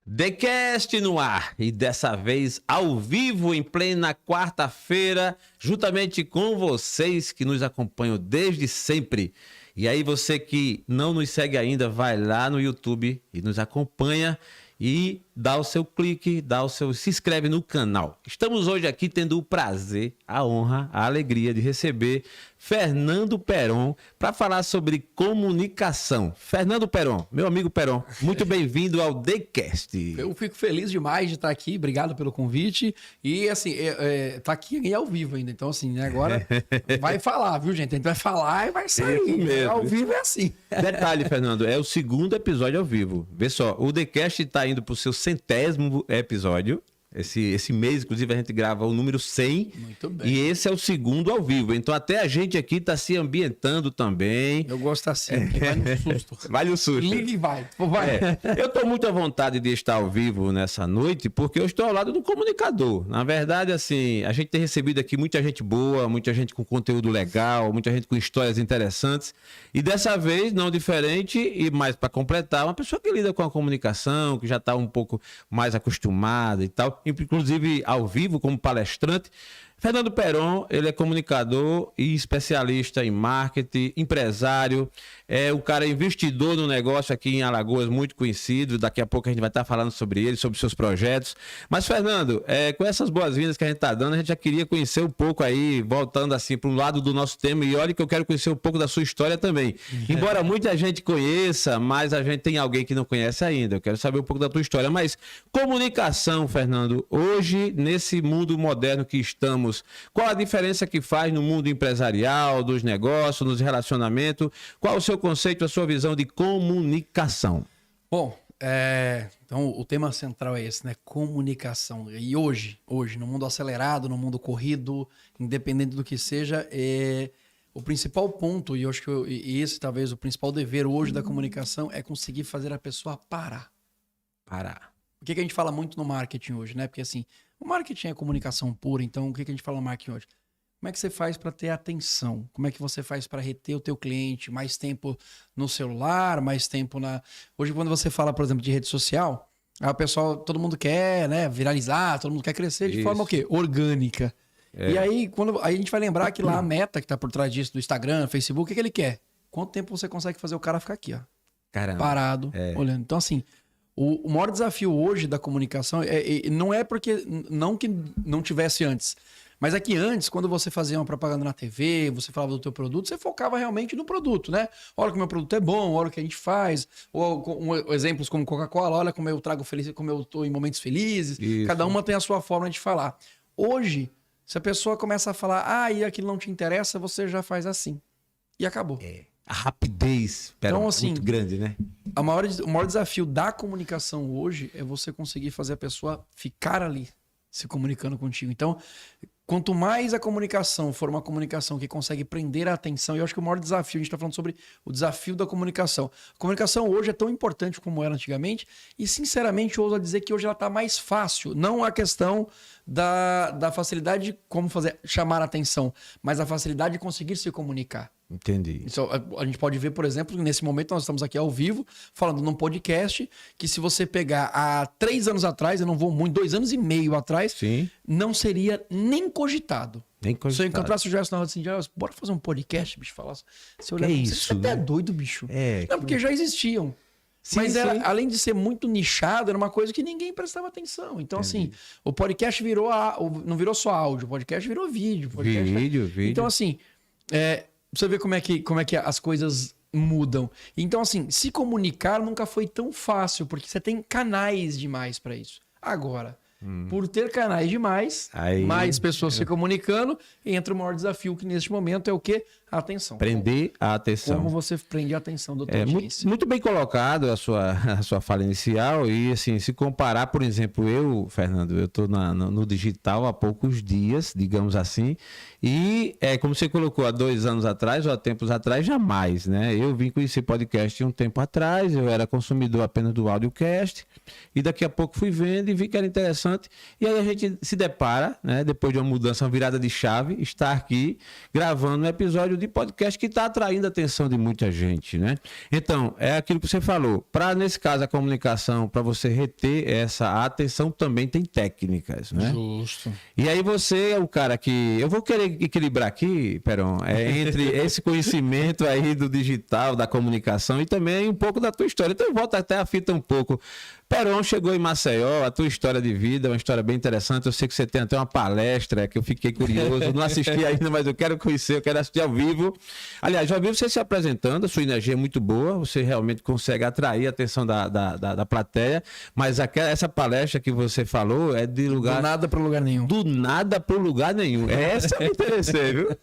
TheCast no ar, e dessa vez ao vivo, em plena quarta-feira, juntamente com vocês que nos acompanham desde sempre. E aí você que não nos segue ainda, vai lá no YouTube e nos acompanha e dá o seu clique, se inscreve no canal. Estamos hoje aqui tendo o prazer, a honra, a alegria de receber Fernando Peron para falar sobre comunicação. Fernando Peron, meu amigo Peron, muito bem-vindo ao TheCast. Eu fico feliz demais de estar aqui, obrigado pelo convite. E assim, tá aqui ao vivo ainda, então assim, agora vai falar, viu gente? A gente vai falar e vai sair. Ao vivo é assim. Detalhe, Fernando, é o segundo episódio ao vivo. Vê só, o TheCast está indo para o seu 100º episódio. Esse mês, inclusive, a gente grava o número 100. Muito bem. E esse é o segundo ao vivo. Então, até a gente aqui está se ambientando também. Eu gosto assim, que vai no susto. Vai no susto. Liga e vai. Vai. Eu estou muito à vontade de estar ao vivo nessa noite, porque eu estou ao lado do comunicador. Na verdade, assim, a gente tem recebido aqui muita gente boa, muita gente com conteúdo legal, muita gente com histórias interessantes. E dessa vez, não diferente, e mais para completar, uma pessoa que lida com a comunicação, que já está um pouco mais acostumada e tal, inclusive ao vivo como palestrante. Fernando Peron, ele é comunicador e especialista em marketing, empresário, é um cara investidor no negócio aqui em Alagoas, muito conhecido. Daqui a pouco a gente vai estar falando sobre ele, sobre seus projetos. Mas, Fernando, com essas boas-vindas que a gente está dando, a gente já queria conhecer um pouco aí, voltando assim para um lado do nosso tema. E olha que eu quero conhecer um pouco da sua história também. Embora muita gente conheça, mas a gente tem alguém que não conhece ainda. Eu quero saber um pouco da tua história. Mas comunicação, Fernando, hoje, nesse mundo moderno que estamos, qual a diferença que faz no mundo empresarial, dos negócios, nos relacionamentos? Qual o seu conceito, a sua visão de comunicação? Bom, então o tema central é esse, né? Comunicação. E hoje, no mundo acelerado, no mundo corrido, independente do que seja, o principal ponto, e eu acho que esse talvez o principal dever hoje da comunicação é conseguir fazer a pessoa parar. O que a gente fala muito no marketing hoje, né? Porque assim, o marketing é comunicação pura, então o que a gente fala no marketing hoje? Como é que você faz para ter atenção? Como é que você faz para reter o teu cliente? Mais tempo no celular, mais tempo na... Hoje, quando você fala, por exemplo, de rede social, aí o pessoal, todo mundo quer, né, viralizar, todo mundo quer crescer de forma o quê? Orgânica. E aí, aí a gente vai lembrar que lá a meta que tá por trás disso, do Instagram, Facebook, o que ele quer? Quanto tempo você consegue fazer o cara ficar aqui, ó? Caramba. Parado, olhando. Então, assim... O maior desafio hoje da comunicação não é porque não que não tivesse antes, mas é que antes, quando você fazia uma propaganda na TV, você falava do teu produto, você focava realmente no produto, né? Olha que o meu produto é bom, olha o que a gente faz, ou exemplos como Coca-Cola, olha como eu trago feliz, como eu estou em momentos felizes. Isso. Cada uma tem a sua forma de falar. Hoje, se a pessoa começa a falar, e aquilo não te interessa, você já faz assim. E acabou. A rapidez, então, assim, muito grande, né? O maior desafio da comunicação hoje é você conseguir fazer a pessoa ficar ali, se comunicando contigo. Então, quanto mais a comunicação for uma comunicação que consegue prender a atenção, e eu acho que o maior desafio, a gente está falando sobre o desafio da comunicação. A comunicação hoje é tão importante como era antigamente, e sinceramente eu ouso dizer que hoje ela está mais fácil. Não a questão da facilidade de como chamar a atenção, mas a facilidade de conseguir se comunicar. Entendi. Então, a gente pode ver, por exemplo, que nesse momento nós estamos aqui ao vivo, falando num podcast, que se você pegar há 3 anos atrás, eu não vou muito, 2 anos e meio atrás, sim, não seria nem cogitado. Se eu encontrasse o Gerson na hora assim, bora fazer um podcast, bicho, falar. Se eu olhar, isso, você até é doido, bicho. Não, porque já existiam. Sim, mas além de ser muito nichado, era uma coisa que ninguém prestava atenção. Então, assim, o podcast virou não virou só áudio, o podcast virou vídeo. Vídeo. Então, assim, você vê como é que as coisas mudam. Então, assim, se comunicar nunca foi tão fácil, porque você tem canais demais para isso. Agora, por ter canais demais, mais pessoas se comunicando, entra o maior desafio, que neste momento é o quê? A atenção. Prender a atenção. Como você prende a atenção do teu audiência. Muito bem colocado a sua fala inicial. E assim, se comparar, por exemplo, Fernando, eu estou no digital há poucos dias, digamos assim, e como você colocou há 2 anos atrás ou há tempos atrás, jamais, né? Eu vim conhecer podcast um tempo atrás, eu era consumidor apenas do audiocast, e daqui a pouco fui vendo e vi que era interessante, interessante. E aí a gente se depara, né, depois de uma mudança, uma virada de chave, estar aqui gravando um episódio de podcast que está atraindo a atenção de muita gente, né? Então, é aquilo que você falou. Para, nesse caso, a comunicação, para você reter essa atenção, também tem técnicas, né? Justo. E aí você é o cara que... Eu vou querer equilibrar aqui, Peron, entre esse conhecimento aí do digital, da comunicação e também um pouco da tua história. Então eu volto até a fita um pouco. Peron chegou em Maceió, a tua história de vida, uma história bem interessante. Eu sei que você tem até uma palestra que eu fiquei curioso, não assisti ainda, mas eu quero conhecer, eu quero assistir ao vivo. Aliás, ao vivo você se apresentando, a sua energia é muito boa, você realmente consegue atrair a atenção da plateia, mas essa palestra que você falou é de lugar... Do nada para lugar nenhum. Do nada para lugar nenhum. Essa eu me interessei, viu?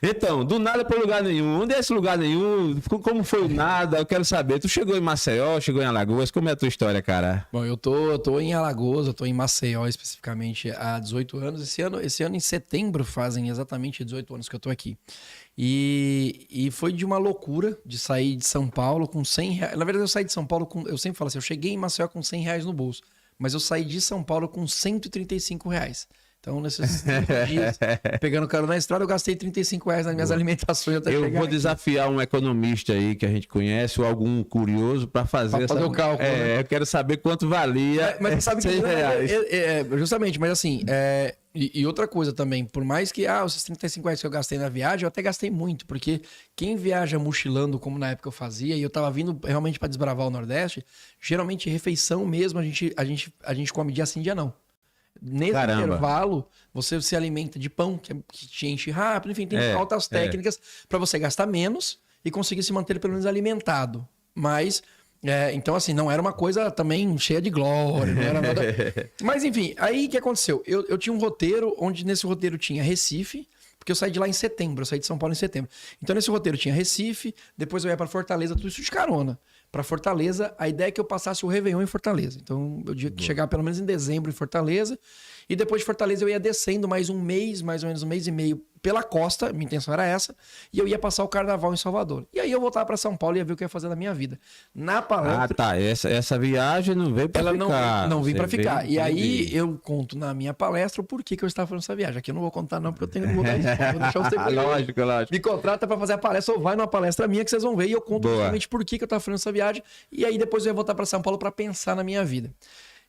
Então, do nada para lugar nenhum. Onde é esse lugar nenhum? Como foi o nada? Eu quero saber. Tu chegou em Maceió, chegou em Alagoas. Como é a tua história, cara? Bom, eu tô em Alagoas, eu tô em Maceió especificamente há 18 anos. Esse ano em setembro fazem exatamente 18 anos que eu tô aqui. E foi de uma loucura de sair de São Paulo com 100 reais. Na verdade, eu saí de São Paulo com... Eu sempre falo assim, eu cheguei em Maceió com 100 reais no bolso. Mas eu saí de São Paulo com 135 reais. Então, nesses 5 dias, pegando carona na estrada, eu gastei 35 reais nas minhas alimentações até chegar Eu vou aqui. desafiar um economista aí que a gente conhece, ou algum curioso, para fazer o cálculo. né? Eu quero saber quanto valia Mas sabe que 100 reais. Justamente, mas assim, e outra coisa também, por mais que esses 35 reais que eu gastei na viagem, eu até gastei muito, porque quem viaja mochilando, como na época eu fazia, e eu tava vindo realmente para desbravar o Nordeste, geralmente refeição mesmo, a gente come dia sim, dia não. Nesse intervalo, você se alimenta de pão, que te enche rápido, enfim, tem altas técnicas para você gastar menos e conseguir se manter pelo menos alimentado. Mas, então assim, não era uma coisa também cheia de glória, não era nada... Mas enfim, aí o que aconteceu? Eu tinha um roteiro, onde nesse roteiro tinha Recife, porque eu saí de lá em setembro, eu saí de São Paulo em setembro. Então nesse roteiro tinha Recife, depois eu ia para Fortaleza, tudo isso de carona. Para Fortaleza, a ideia é que eu passasse o Réveillon em Fortaleza. Então, eu tinha que chegar pelo menos em dezembro em Fortaleza. E depois de Fortaleza, eu ia descendo mais um mês, mais ou menos um mês e meio pela costa. Minha intenção era essa. E eu ia passar o carnaval em Salvador. E aí eu voltava para São Paulo e ia ver o que eu ia fazer na minha vida. Na palestra... Ah, tá. Essa viagem não veio para ficar. Ela não veio para ficar. E aí entendi. eu conto na minha palestra o porquê que eu estava fazendo essa viagem. Aqui eu não vou contar não, porque eu não vou dar isso. Vou deixar você ver. Lógico. Me contrata para fazer a palestra ou vai numa palestra minha que vocês vão ver. E eu conto justamente por que eu estava fazendo essa viagem. E aí depois eu ia voltar para São Paulo para pensar na minha vida.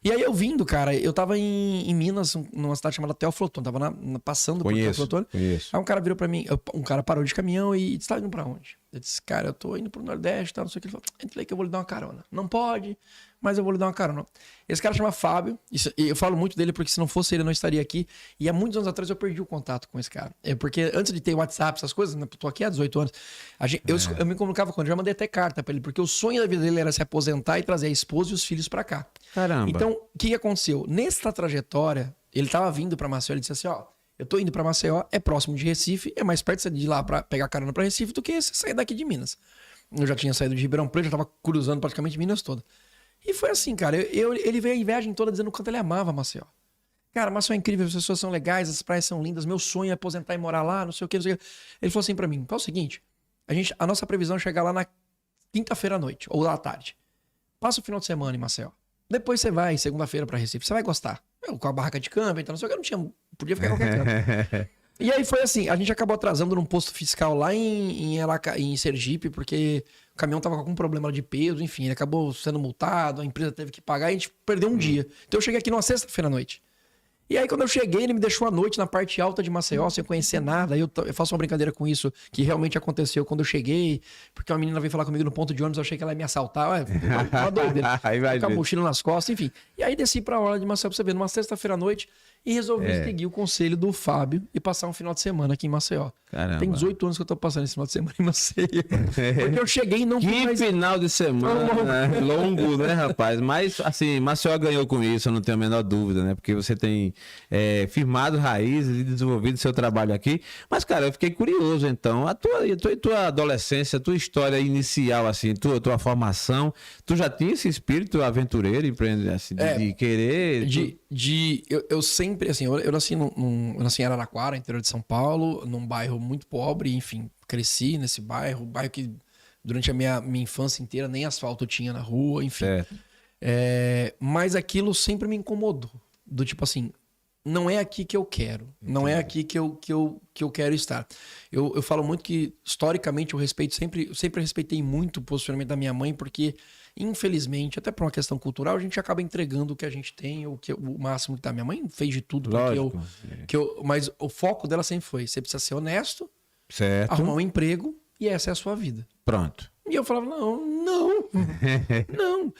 E aí eu vindo, cara, eu tava em Minas, numa cidade chamada Teoflotone, tava passando por Teoflotone. Conheço. Aí um cara virou pra mim, um cara parou de caminhão e disse, tá indo pra onde? Eu disse, cara, eu tô indo pro Nordeste, tá, não sei o que. Ele falou, entra aí que eu vou lhe dar uma carona. Não pode, mas eu vou lhe dar uma carona. Esse cara chama Fábio, e eu falo muito dele porque se não fosse ele eu não estaria aqui. E há muitos anos atrás eu perdi o contato com esse cara. Porque antes de ter WhatsApp, essas coisas, né, tô aqui há 18 anos, eu me comunicava com ele, já mandei até carta pra ele, porque o sonho da vida dele era se aposentar e trazer a esposa e os filhos pra cá. Caramba. Então, o que aconteceu? Nessa trajetória, ele tava vindo pra Maceió, ele disse assim, ó, eu tô indo pra Maceió, é próximo de Recife, é mais perto de ir lá pra pegar carona pra Recife do que você sair daqui de Minas. Eu já tinha saído de Ribeirão Preto, já tava cruzando praticamente Minas toda. E foi assim, cara, ele veio a viagem toda dizendo o quanto ele amava Maceió. Cara, Maceió é incrível, as pessoas são legais, as praias são lindas, meu sonho é aposentar e morar lá, não sei o que, não sei o que. Ele falou assim pra mim, é o seguinte, a nossa previsão é chegar lá na quinta-feira à noite, ou à tarde. Passa o final de semana em Maceió. Depois você vai, segunda-feira, pra Recife. Você vai gostar. Com a barraca de câmbio, então não sei o que, eu não tinha... Podia ficar em qualquer canto. E aí foi assim, a gente acabou atrasando num posto fiscal lá em Sergipe, porque o caminhão tava com algum problema de peso, enfim, ele acabou sendo multado, a empresa teve que pagar e a gente perdeu um dia. Então eu cheguei aqui numa sexta-feira à noite. E aí, quando eu cheguei, ele me deixou à noite na parte alta de Maceió, sem conhecer nada. Aí eu faço uma brincadeira com isso, que realmente aconteceu quando eu cheguei, porque uma menina veio falar comigo no ponto de ônibus, eu achei que ela ia me assaltar. Ué, uma doideira. Com a mochila nas costas, enfim. E aí desci pra hora de Maceió pra você ver, numa sexta-feira à noite, e resolvi seguir o conselho do Fábio e passar um final de semana aqui em Maceió. Caramba. Tem 18 anos que eu tô passando esse final de semana em Maceió. Porque eu cheguei e não que mais... final de semana, né? Longo, né, rapaz? Mas, assim, Maceió ganhou com isso, eu não tenho a menor dúvida, né? Porque você tem firmado raízes e desenvolvido seu trabalho aqui. Mas, cara, eu fiquei curioso, então. A tua adolescência, a tua história inicial, assim, tua formação, tu já tinha esse espírito aventureiro, empreendedor, assim, de querer... Eu sempre, assim, eu nasci eu nasci em Araraquara, interior de São Paulo, num bairro muito pobre, enfim, cresci nesse bairro que durante a minha infância inteira nem asfalto tinha na rua, enfim. Mas aquilo sempre me incomodou. do tipo assim, não é aqui que eu quero. Não é aqui que eu quero estar. Eu falo muito que, historicamente, eu sempre respeitei muito o posicionamento da minha mãe, porque, infelizmente, até por uma questão cultural, a gente acaba entregando o que a gente tem, o máximo que tá. Minha mãe fez de tudo mas o foco dela sempre foi: você precisa ser honesto, certo, arrumar um emprego, e essa é a sua vida. Pronto. E eu falava, não.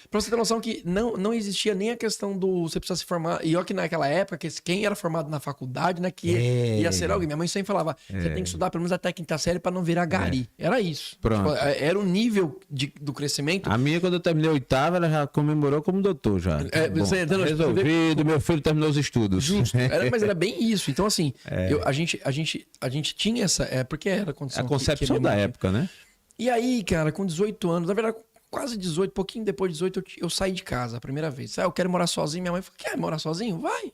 Pra você ter noção que não existia nem a questão do você precisa se formar. E olha que naquela época, quem era formado na faculdade, né, que ia ser alguém. Minha mãe sempre falava, você tem que estudar pelo menos até a quinta série pra não virar gari. Era isso. Pronto. Tipo, era o nível do crescimento. A minha, quando eu terminei a 8ª, ela já comemorou como doutor já. Resolvido, meu filho terminou os estudos. Justo. Mas era bem isso. Então, assim, a gente tinha essa... porque era a condição. A concepção da época, né? E aí, cara, com 18 anos, na verdade, quase 18, pouquinho depois de 18, eu saí de casa a primeira vez. Eu quero morar sozinho. Minha mãe falou, quer morar sozinho? Vai.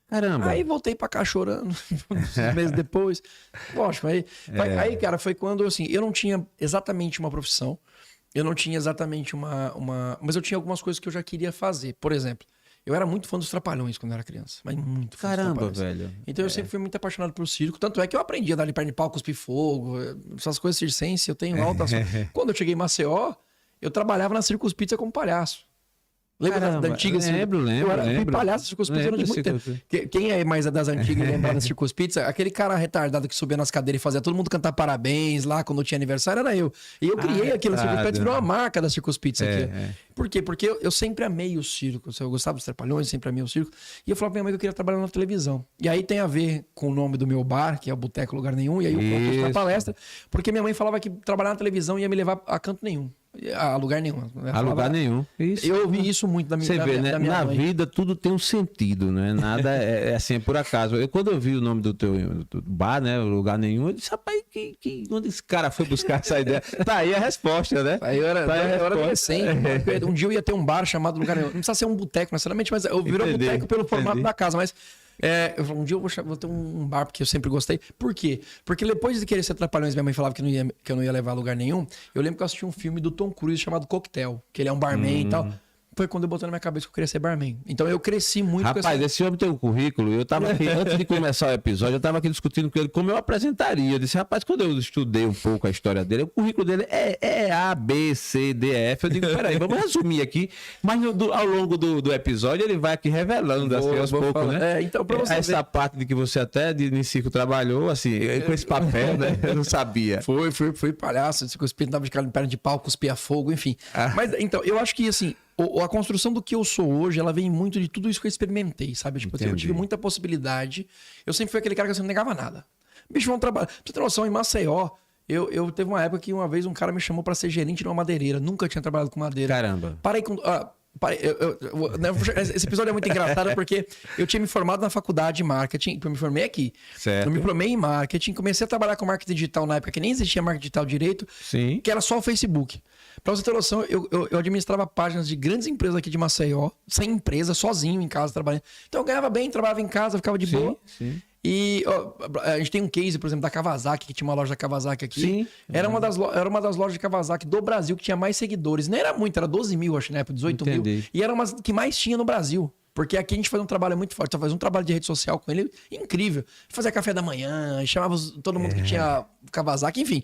Caramba. Aí voltei pra cá chorando, uns meses depois. Lógico, aí, cara, foi quando, assim, eu não tinha exatamente uma profissão, eu não tinha exatamente mas eu tinha algumas coisas que eu já queria fazer. Por exemplo, eu era muito fã dos Trapalhões quando eu era criança, mas muito fã dos Trapalhões. Velho. Então eu sempre fui muito apaixonado pelo circo, tanto é que eu aprendi a dar de perna de pau, cuspir fogo, essas coisas circense, eu tenho altas... Quando eu cheguei em Maceió, eu trabalhava na Circus Pizza como palhaço. Lembra da antiga? Lembro. Eu fui palhaço da Circus Pizza durante muito tempo. Quem é mais das antigas e lembra da Circus Pizza? Aquele cara retardado que subia nas cadeiras e fazia todo mundo cantar parabéns lá quando tinha aniversário, era eu. E eu criei aquilo, a Circus Pizza virou uma marca da Circus Pizza aqui. Por quê? Porque eu sempre amei o circo. Eu gostava dos Trapalhões, sempre amei o circo. E eu falava pra minha mãe que eu queria trabalhar na televisão. E aí tem a ver com o nome do meu bar, que é o Boteco Lugar Nenhum. E aí eu propus pra palestra, porque minha mãe falava que trabalhar na televisão ia me levar a canto nenhum. A lugar nenhum. A lugar nenhum. Isso. Eu ouvi isso muito da minha mãe. Você vê, né? Na vida tudo tem um sentido, né? Nada é assim, por acaso. Quando eu vi o nome do teu bar, né? O Lugar Nenhum, eu disse, rapaz, onde esse cara foi buscar essa ideia? Tá aí a resposta, né? Aí eu era adolescente. Um dia eu ia ter um bar chamado Lugar Nenhum. Não precisa ser um boteco necessariamente, mas eu virou boteco pelo formato da casa, mas... um dia eu vou ter um bar, porque eu sempre gostei. Por quê? Porque depois de querer ser Trapalhões, minha mãe falava que eu não ia levar a lugar nenhum. Eu lembro que eu assisti um filme do Tom Cruise chamado Coquetel, que ele é um barman e tal. Foi quando eu botei na minha cabeça que eu queria ser barman. Então eu cresci muito com essa... esse homem tem um currículo. Eu tava aqui, antes de começar o episódio, eu tava aqui discutindo com ele como eu apresentaria. Eu disse, rapaz, quando eu estudei um pouco a história dele, o currículo dele é A, B, C, D, F. Eu digo, peraí, vamos resumir aqui. Mas ao longo do episódio ele vai aqui revelando assim aos poucos, né? Então, pra você essa parte de que você até de circo trabalhou, assim, com esse papel, né? Eu não sabia. Fui palhaço, se cuspia, dava de perna de pau, cuspia fogo, enfim. Mas, então, eu acho que, assim, a construção do que eu sou hoje, ela vem muito de tudo isso que eu experimentei, sabe? Tipo, eu tive muita possibilidade. Eu sempre fui aquele cara que eu não negava nada. Bicho, vamos trabalhar. Pra você ter noção, em Maceió, eu teve uma época que uma vez um cara me chamou pra ser gerente de uma madeireira. Nunca tinha trabalhado com madeira. Caramba. Parei com... esse episódio é muito engraçado porque eu tinha me formado na faculdade de marketing, eu me formei aqui. Certo. Eu me formei em marketing, comecei a trabalhar com marketing digital na época que nem existia marketing digital direito, sim, que era só o Facebook. Pra você ter noção, eu administrava páginas de grandes empresas aqui de Maceió, sem empresa, sozinho em casa trabalhando. Então eu ganhava bem, trabalhava em casa, ficava de boa. Sim. E a gente tem um case, por exemplo, da Kawasaki, que tinha uma loja da Kawasaki aqui. Sim. Era uma das lojas de Kawasaki do Brasil que tinha mais seguidores. Nem era muito, era 12 mil, acho, na época, 18 mil. E era uma que mais tinha no Brasil. Porque aqui a gente faz um trabalho muito forte. Faz um trabalho de rede social com ele incrível. Fazia café da manhã, chamava todo mundo que tinha Kawasaki, enfim.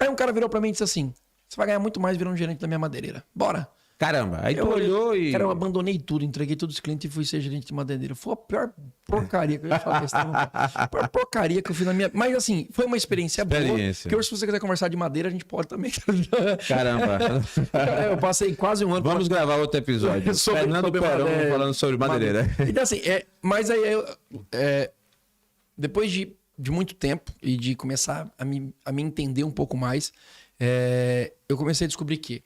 Aí um cara virou pra mim e disse assim, você vai ganhar muito mais virando gerente da minha madeireira. Bora. Caramba, aí tu olhou e... Cara, eu abandonei tudo, entreguei todos os clientes e fui ser gerente de madeireira. Foi a pior porcaria que eu ia falar. A pior porcaria que eu fiz na minha... Mas assim, foi uma experiência boa. Que hoje, se você quiser conversar de madeira, a gente pode também. Caramba. Eu passei quase um ano... Vamos gravar outro episódio. Fernando Perón falando sobre madeireira. Então assim, mas aí depois de muito tempo e de começar a me entender um pouco mais, eu comecei a descobrir que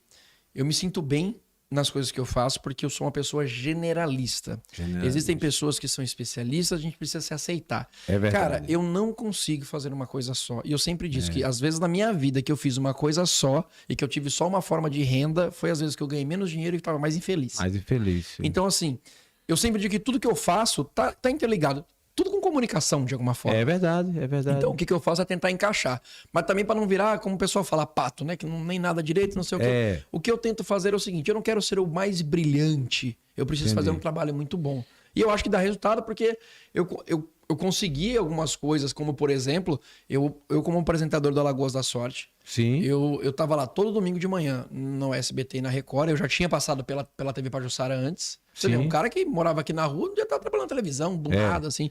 eu me sinto bem nas coisas que eu faço porque eu sou uma pessoa generalista. Existem pessoas que são especialistas, a gente precisa se aceitar. É verdade. Cara, eu não consigo fazer uma coisa só. E eu sempre disse que às vezes na minha vida que eu fiz uma coisa só e que eu tive só uma forma de renda, foi às vezes que eu ganhei menos dinheiro e estava mais infeliz. Mais infeliz. Sim. Então assim, eu sempre digo que tudo que eu faço tá interligado. Tudo com comunicação, de alguma forma. É verdade. Então, o que eu faço é tentar encaixar. Mas também para não virar, como o pessoal fala, pato, né? Que não nem nada direito, não sei o quê. O que eu tento fazer é o seguinte, eu não quero ser o mais brilhante. Eu preciso fazer um trabalho muito bom. E eu acho que dá resultado porque eu consegui algumas coisas, como por exemplo, eu como apresentador do Alagoas da Sorte, Sim. eu tava lá todo domingo de manhã no SBT e na Record, eu já tinha passado pela TV Pajuçara antes. Você vê, um cara que morava aqui na rua já tava trabalhando na televisão, do nada, assim.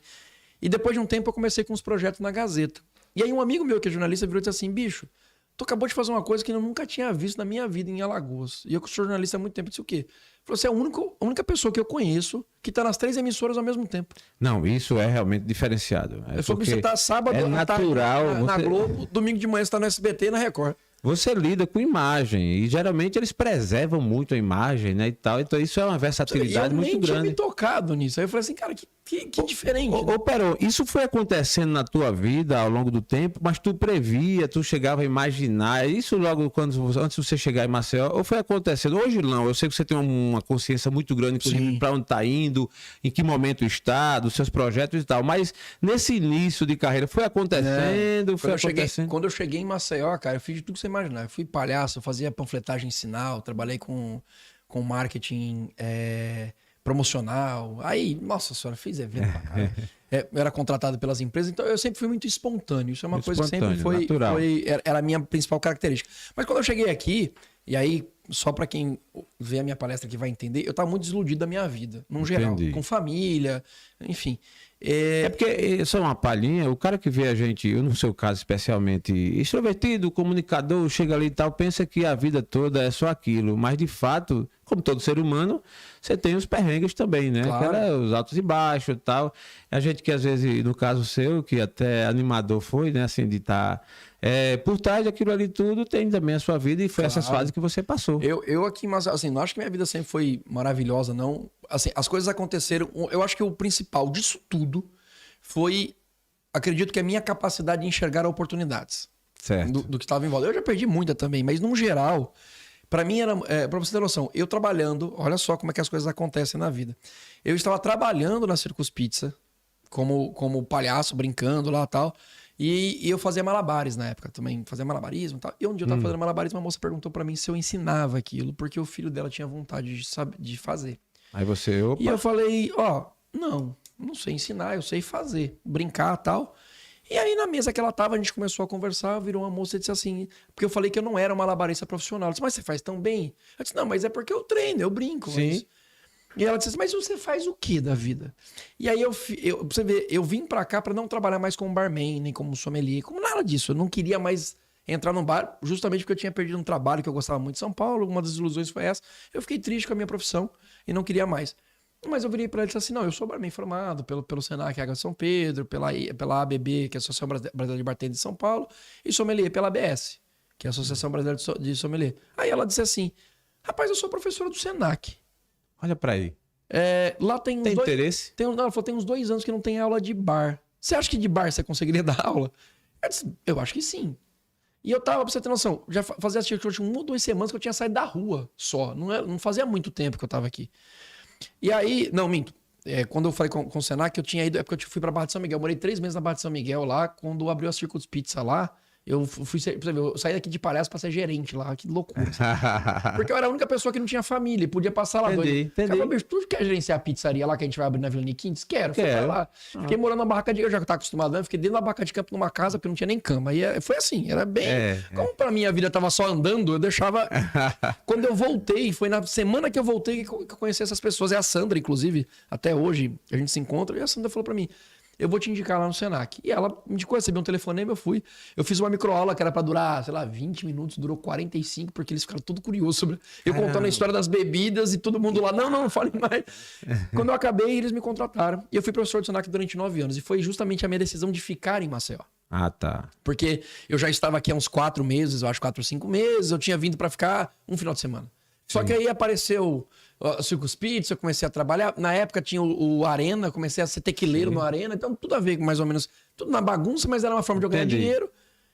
E depois de um tempo eu comecei com uns projetos na Gazeta. E aí um amigo meu que é jornalista virou e disse assim, bicho, tu acabou de fazer uma coisa que eu nunca tinha visto na minha vida em Alagoas. E eu que sou jornalista há muito tempo, disse o quê? Falou, você é a única pessoa que eu conheço que tá nas 3 emissoras ao mesmo tempo. Não, isso é realmente diferenciado. Eu soube que você tá sábado é natural, na Globo, domingo de manhã você tá no SBT e na Record. Você lida com imagem e geralmente eles preservam muito a imagem, né, e tal. Então isso é uma versatilidade muito grande. Eu nem tinha me tocado nisso. Aí eu falei assim, cara, que diferente. Ô, Pero, isso foi acontecendo na tua vida ao longo do tempo, mas tu previa, tu chegava a imaginar, isso logo antes de você chegar em Maceió, ou foi acontecendo? Hoje não, eu sei que você tem uma consciência muito grande, inclusive, para onde tá indo, em que momento está, dos seus projetos e tal, mas nesse início de carreira foi acontecendo, Quando eu cheguei em Maceió, cara, eu fiz de tudo que você imaginar. Eu fui palhaço, eu fazia panfletagem sinal, trabalhei com marketing promocional. Aí, nossa senhora, fiz evento pra cara. Eu era contratado pelas empresas, então eu sempre fui muito espontâneo. Isso é uma coisa que sempre era a minha principal característica. Mas quando eu cheguei aqui, e aí, só pra quem vê a minha palestra aqui vai entender, eu tava muito desiludido da minha vida, num geral, com família, enfim. É porque, só uma palhinha, o cara que vê a gente, eu no seu caso especialmente, extrovertido, comunicador, chega ali e tal, pensa que a vida toda é só aquilo, mas de fato, como todo ser humano, você tem os perrengues também, né? Claro. Os altos e baixos e tal. A gente que às vezes, no caso seu, que até animador foi, né, assim, de estar por trás daquilo ali tudo, tem também a sua vida e foi essas fases que você passou. Eu aqui, mas assim, não acho que minha vida sempre foi maravilhosa, não. Assim, as coisas aconteceram. Eu acho que o principal disso tudo foi, acredito que a minha capacidade de enxergar oportunidades. Certo. Do que estava em volta. Eu já perdi muita também, mas no geral, para mim era, para você ter noção, eu trabalhando, olha só como é que as coisas acontecem na vida. Eu estava trabalhando na Circus Pizza, como palhaço, brincando lá e tal. E eu fazia malabares na época também, fazia malabarismo e tal. E um dia eu tava fazendo malabarismo, a moça perguntou pra mim se eu ensinava aquilo, porque o filho dela tinha vontade de fazer. Aí você, opa. E eu falei, não sei ensinar, eu sei fazer, brincar e tal. E aí na mesa que ela tava, a gente começou a conversar, virou uma moça e disse assim, porque eu falei que eu não era um malabarista profissional. Ela disse, mas você faz tão bem? Eu disse, não, mas é porque eu treino, eu brinco. Sim. Mas... E ela disse, mas você faz o que da vida? E aí você vê, eu vim pra cá pra não trabalhar mais como barman, nem como sommelier, como nada disso. Eu não queria mais entrar num bar, justamente porque eu tinha perdido um trabalho que eu gostava muito de São Paulo. Uma das ilusões foi essa. Eu fiquei triste com a minha profissão e não queria mais. Mas eu virei pra ela e disse assim, não, eu sou barman formado pelo Senac Água de São Pedro, pela ABB, que é a Associação Brasileira de Bartender de São Paulo, e sommelier pela ABS, que é a Associação Brasileira de Sommelier. Aí ela disse assim, rapaz, eu sou professora do Senac. Olha pra aí. Lá tem interesse? Ela falou, tem uns 2 anos que não tem aula de bar. Você acha que de bar você conseguiria dar aula? Eu disse, eu acho que sim. E eu tava, pra você ter noção, já fazia acho que 1 ou 2 semanas que eu tinha saído da rua só. Não fazia muito tempo que eu tava aqui. E aí, não, minto. Quando eu falei com o Senac, eu tinha ido, é porque eu fui pra Barra de São Miguel. Eu morei 3 meses na Barra de São Miguel lá, quando abriu a Circus Pizza lá. Eu saí daqui de palhaço pra ser gerente lá, que loucura. Porque eu era a única pessoa que não tinha família, podia passar lá. Entendi. Cara, bicho, tu quer gerenciar a pizzaria lá que a gente vai abrir na Vila Niquintes? Quero. Fui pra lá. Fiquei morando na barraca de... Eu já tava acostumado, né? Fiquei dentro da barraca de campo numa casa, porque não tinha nem cama. E foi assim, era bem... Como pra mim a vida tava só andando, eu deixava... Quando eu voltei, foi na semana que eu voltei que eu conheci essas pessoas. É a Sandra, inclusive, até hoje, a gente se encontra, e a Sandra falou pra mim, eu vou te indicar lá no Senac. E ela me indicou, recebi um telefonema, eu fui. Eu fiz uma microaula que era pra durar, sei lá, 20 minutos, durou 45, porque eles ficaram tudo curiosos sobre... Eu contando a história das bebidas e todo mundo lá, não fale mais. Quando eu acabei, eles me contrataram. E eu fui professor do Senac durante 9 anos. E foi justamente a minha decisão de ficar em Maceió. Ah, tá. Porque eu já estava aqui há uns 4 meses, eu acho 4 ou 5 meses. Eu tinha vindo pra ficar um final de semana. Só que aí apareceu... o Circus Pizza, eu comecei a trabalhar. Na época tinha o Arena, comecei a ser tequileiro no Arena. Então tudo a ver com mais ou menos... Tudo na bagunça, mas era uma forma de eu ganhar dinheiro.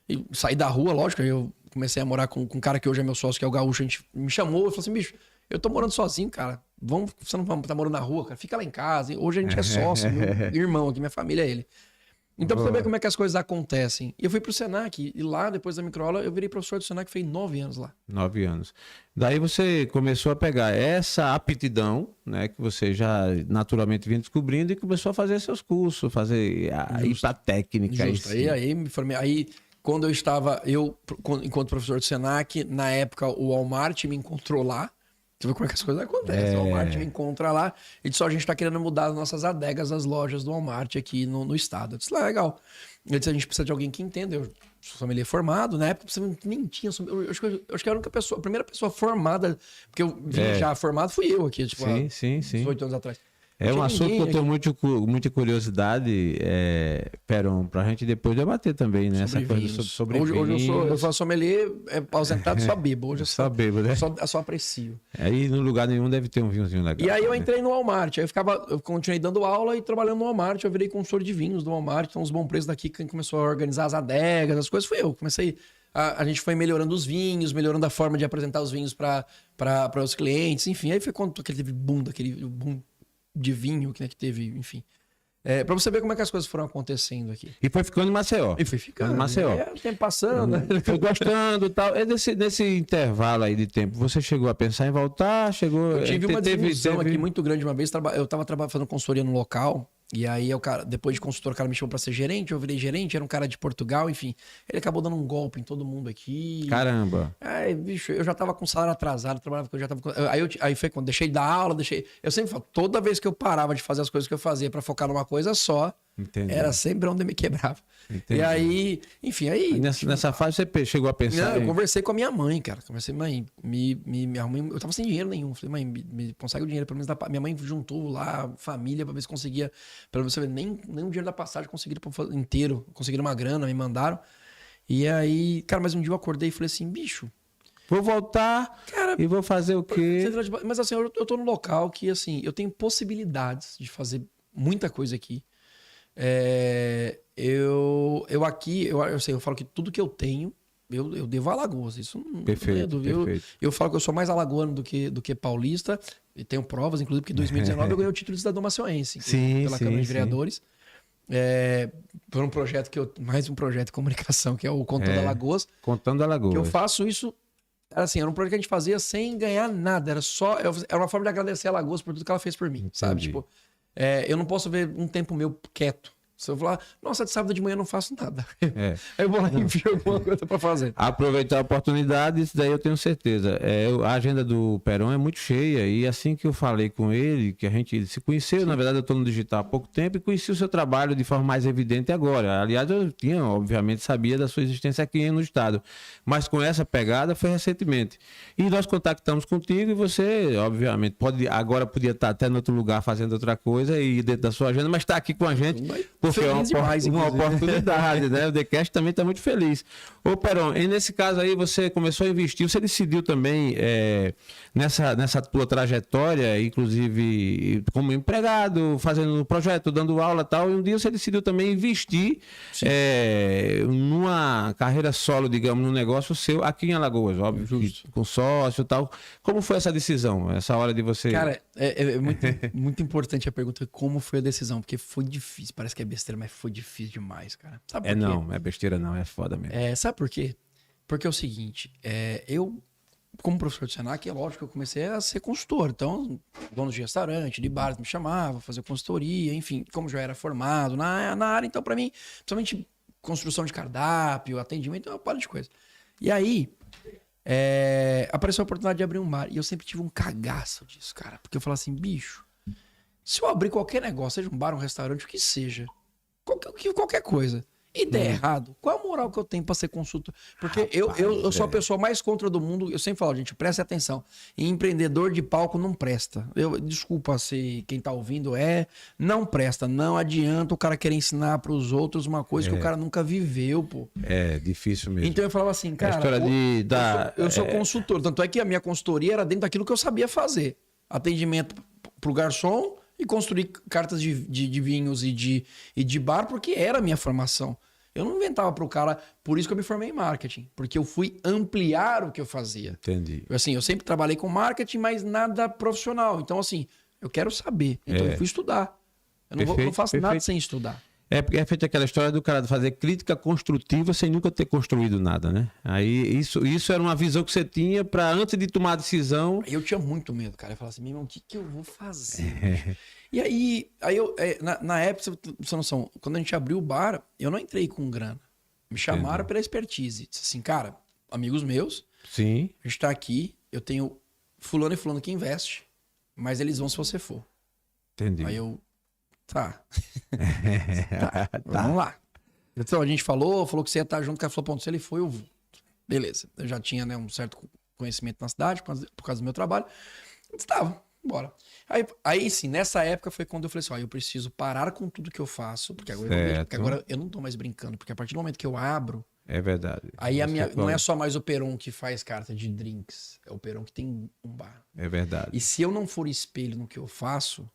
E saí da rua, lógico. Aí eu comecei a morar com um cara que hoje é meu sócio, que é o Gaúcho. A gente me chamou e falou assim, bicho, eu tô morando sozinho, cara. Você não tá morando na rua, cara. Fica lá em casa. Hoje a gente é sócio, meu irmão aqui, minha família é ele. Então, pra Boa. saber como é que as coisas acontecem. E eu fui pro Senac, e lá, depois da microaula, eu virei professor do Senac, fez 9 anos lá. 9 anos. Daí você começou a pegar essa aptidão, né, que você já naturalmente vinha descobrindo e começou a fazer seus cursos, ir pra técnica. Justo. Aí me formei. Aí, quando eu estava, enquanto professor do Senac, na época o Walmart me encontrou lá. Você vê como é que as coisas acontecem. O Walmart me encontra lá e disse: a gente tá querendo mudar as nossas adegas das lojas do Walmart aqui no estado. Eu disse: legal. Ele disse: a gente precisa de alguém que entenda. Eu sou sommelier formado. Na época você nem tinha. Eu acho que a primeira pessoa formada, porque eu vim já formado, fui eu aqui, tipo, sim. 18 anos atrás. É um assunto que eu tenho muita curiosidade, Peron, pra gente depois debater também, né? Essa coisa sobre hoje eu sou sommelier aposentado, só bebo. Hoje eu só bebo, né? Só aprecio. Aí no lugar nenhum deve ter um vinhozinho legal. E aí eu entrei no Walmart, aí eu continuei dando aula e trabalhando no Walmart, eu virei consultor de vinhos do Walmart, então os bons preços daqui, quem começou a organizar as adegas, as coisas, fui eu. A gente foi melhorando os vinhos, melhorando a forma de apresentar os vinhos para os clientes, enfim. Aí foi quando aquele boom de vinho que teve, enfim. Pra você ver como é que as coisas foram acontecendo aqui. E foi ficando em Maceió. E foi ficando. Em Maceió. O tempo passando, né? Foi gostando e tal. E nesse intervalo aí de tempo, você chegou a pensar em voltar? Eu tive uma desilusão aqui muito grande uma vez. Eu estava fazendo consultoria no local. E aí, depois de consultor, o cara me chamou pra ser gerente. Eu virei gerente, era um cara de Portugal, enfim. Ele acabou dando um golpe em todo mundo aqui. Caramba. Aí, bicho, eu já tava com salário atrasado, trabalhava, eu já tava com... Aí foi quando deixei de dar aula, Eu sempre falo, toda vez que eu parava de fazer as coisas que eu fazia pra focar numa coisa só, Entendi. Era sempre onde eu me quebrava. Entendi. E aí, enfim, aí... Nessa fase você chegou a pensar... Não, eu conversei com a minha mãe, cara. Conversei, mãe, me arrumei... Eu tava sem dinheiro nenhum. Falei, mãe, me consegue o dinheiro, pelo menos minha mãe juntou lá, família, pra ver se conseguia... Pelo menos você vê, nem o dinheiro da passagem conseguiram inteiro. Conseguiram uma grana, me mandaram. E aí, cara, mas um dia eu acordei e falei assim, bicho... Vou voltar, cara, e vou fazer o quê? Mas assim, eu tô num local que, assim, eu tenho possibilidades de fazer muita coisa aqui. Eu falo que tudo que eu tenho, eu devo a Alagoas. Isso não é dúvida. Eu falo que eu sou mais alagoano do que paulista. E tenho provas, inclusive, porque em 2019 eu ganhei o título de cidadão maceiense pela Câmara de Vereadores. Por um projeto mais um projeto de comunicação, que é o Contando Alagoas. Contando Alagoas. Que eu faço isso. Era um projeto que a gente fazia sem ganhar nada. Era uma forma de agradecer a Alagoas por tudo que ela fez por mim. Entendi. Sabe? Tipo, eu não posso ver um tempo meu quieto. Se eu falar, nossa, de sábado de manhã eu não faço nada. Aí eu vou lá e envio alguma coisa pra fazer. Aproveitar a oportunidade, isso daí eu tenho certeza. A agenda do Peron é muito cheia. E assim que eu falei com ele, que a gente se conheceu, na verdade eu estou no digital há pouco tempo, e conheci o seu trabalho de forma mais evidente agora. Aliás, eu obviamente, sabia da sua existência aqui no estado. Mas com essa pegada foi recentemente. E nós contactamos contigo e você, obviamente, agora podia estar até em outro lugar fazendo outra coisa e dentro da sua agenda, mas está aqui com a gente. Porque é uma oportunidade, né? O TheCast também está muito feliz. Ô, Peron, e nesse caso aí você começou a investir, você decidiu também nessa tua trajetória, inclusive como empregado, fazendo projeto, dando aula e tal, e um dia você decidiu também investir numa carreira solo, digamos, num negócio seu aqui em Alagoas, óbvio, com sócio e tal. Como foi essa decisão, essa hora de você... Cara, é muito, muito importante a pergunta como foi a decisão, porque foi difícil, parece que é besteira, mas foi difícil demais, cara. Sabe por quê? Não é besteira não, é foda mesmo. Sabe por quê? Porque é o seguinte, eu, como professor de Senac, é lógico que eu comecei a ser consultor. Então, donos de restaurante, de bares me chamavam, fazer consultoria, enfim, como já era formado na área, então para mim, principalmente construção de cardápio, atendimento, uma par de coisa. E aí, apareceu a oportunidade de abrir um bar. E eu sempre tive um cagaço disso, cara. Porque eu falava assim, bicho, se eu abrir qualquer negócio, seja um bar, um restaurante, o que seja, qualquer coisa, e der errado, qual a moral que eu tenho pra ser consultor? Porque eu sou a pessoa mais contra do mundo. Eu sempre falo, gente, preste atenção. Empreendedor de palco não presta. Desculpa se quem tá ouvindo não presta. Não adianta o cara querer ensinar pros outros uma coisa que o cara nunca viveu, pô. É difícil mesmo. Então eu falava assim, cara, eu sou consultor. Tanto é que a minha consultoria era dentro daquilo que eu sabia fazer. Atendimento pro garçom e construir cartas de vinhos e de bar, porque era a minha formação. Eu não inventava pro cara, por isso que eu me formei em marketing, porque eu fui ampliar o que eu fazia. Entendi. Assim, eu sempre trabalhei com marketing, mas nada profissional. Então, assim, eu quero saber. Então, eu fui estudar. Eu não faço nada sem estudar. É feita aquela história do cara fazer crítica construtiva sem nunca ter construído nada, né? Aí isso era uma visão que você tinha para antes de tomar a decisão. Eu tinha muito medo, cara. Eu falava assim, meu irmão, o que eu vou fazer? E aí na época, pra você ter noção, quando a gente abriu o bar, eu não entrei com grana. Me chamaram pela expertise. Disse assim, cara, amigos meus, Sim. a gente tá aqui, eu tenho fulano e fulano que investe, mas eles vão se você for. Entendi. Aí eu, tá. Vamos lá. Então, a gente falou que você ia estar junto, o cara falou, ponto, se ele foi, eu vou. Beleza. Eu já tinha, né, um certo conhecimento na cidade, por causa do meu trabalho. Eu disse, tá, bora. Aí sim, nessa época foi quando eu falei assim, ó, eu preciso parar com tudo que eu faço, porque agora eu não tô mais brincando, porque a partir do momento que eu abro, é verdade. aí não é só mais o Peron que faz carta de drinks, é o Peron que tem um bar. É verdade. E se eu não for espelho no que eu faço,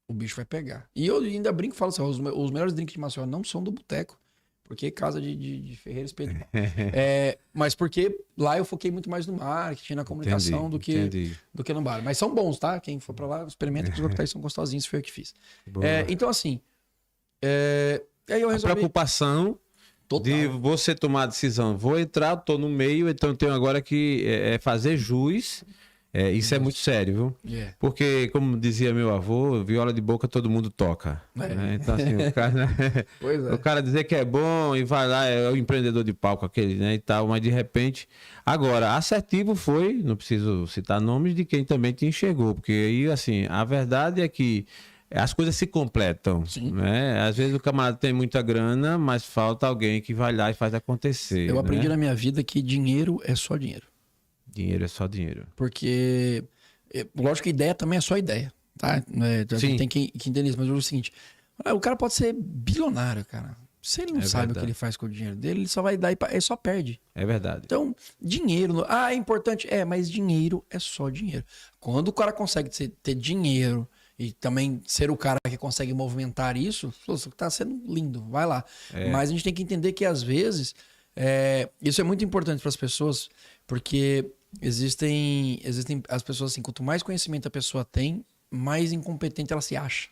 o bicho vai pegar. E eu ainda brinco e falo assim, os melhores drinks de Maceió não são do boteco, porque casa de Ferreira Espeto. Mas porque lá eu foquei muito mais no marketing, na comunicação do que no bar. Mas são bons, tá? Quem for pra lá, experimenta, que os coquetéis são gostosinhos, foi eu que fiz. Então assim, aí eu resolvi... A preocupação Total. de você tomar a decisão, vou entrar, tô no meio, então tenho agora que fazer jus. Isso é muito sério, viu? Porque, como dizia meu avô, viola de boca todo mundo toca. Né? Então, assim, o cara dizer que é bom e vai lá, é o empreendedor de palco aquele, né, e tal, mas de repente... Agora, assertivo foi, não preciso citar nomes de quem também te enxergou, porque aí, assim, a verdade é que as coisas se completam, né? Às vezes o camarada tem muita grana, mas falta alguém que vai lá e faz acontecer. Eu aprendi na minha vida que dinheiro é só dinheiro. Dinheiro é só dinheiro. Porque, lógico que ideia também é só ideia, tá? Tem que entender isso, mas é o seguinte, o cara pode ser bilionário, cara. Se ele não sabe o que ele faz com o dinheiro dele, ele só vai dar ele só perde. É verdade. Então, dinheiro... é importante. Mas dinheiro é só dinheiro. Quando o cara consegue ter dinheiro e também ser o cara que consegue movimentar isso, tá sendo lindo, vai lá. Mas a gente tem que entender que, às vezes, isso é muito importante para as pessoas, porque existem as pessoas assim, quanto mais conhecimento a pessoa tem, mais incompetente ela se acha.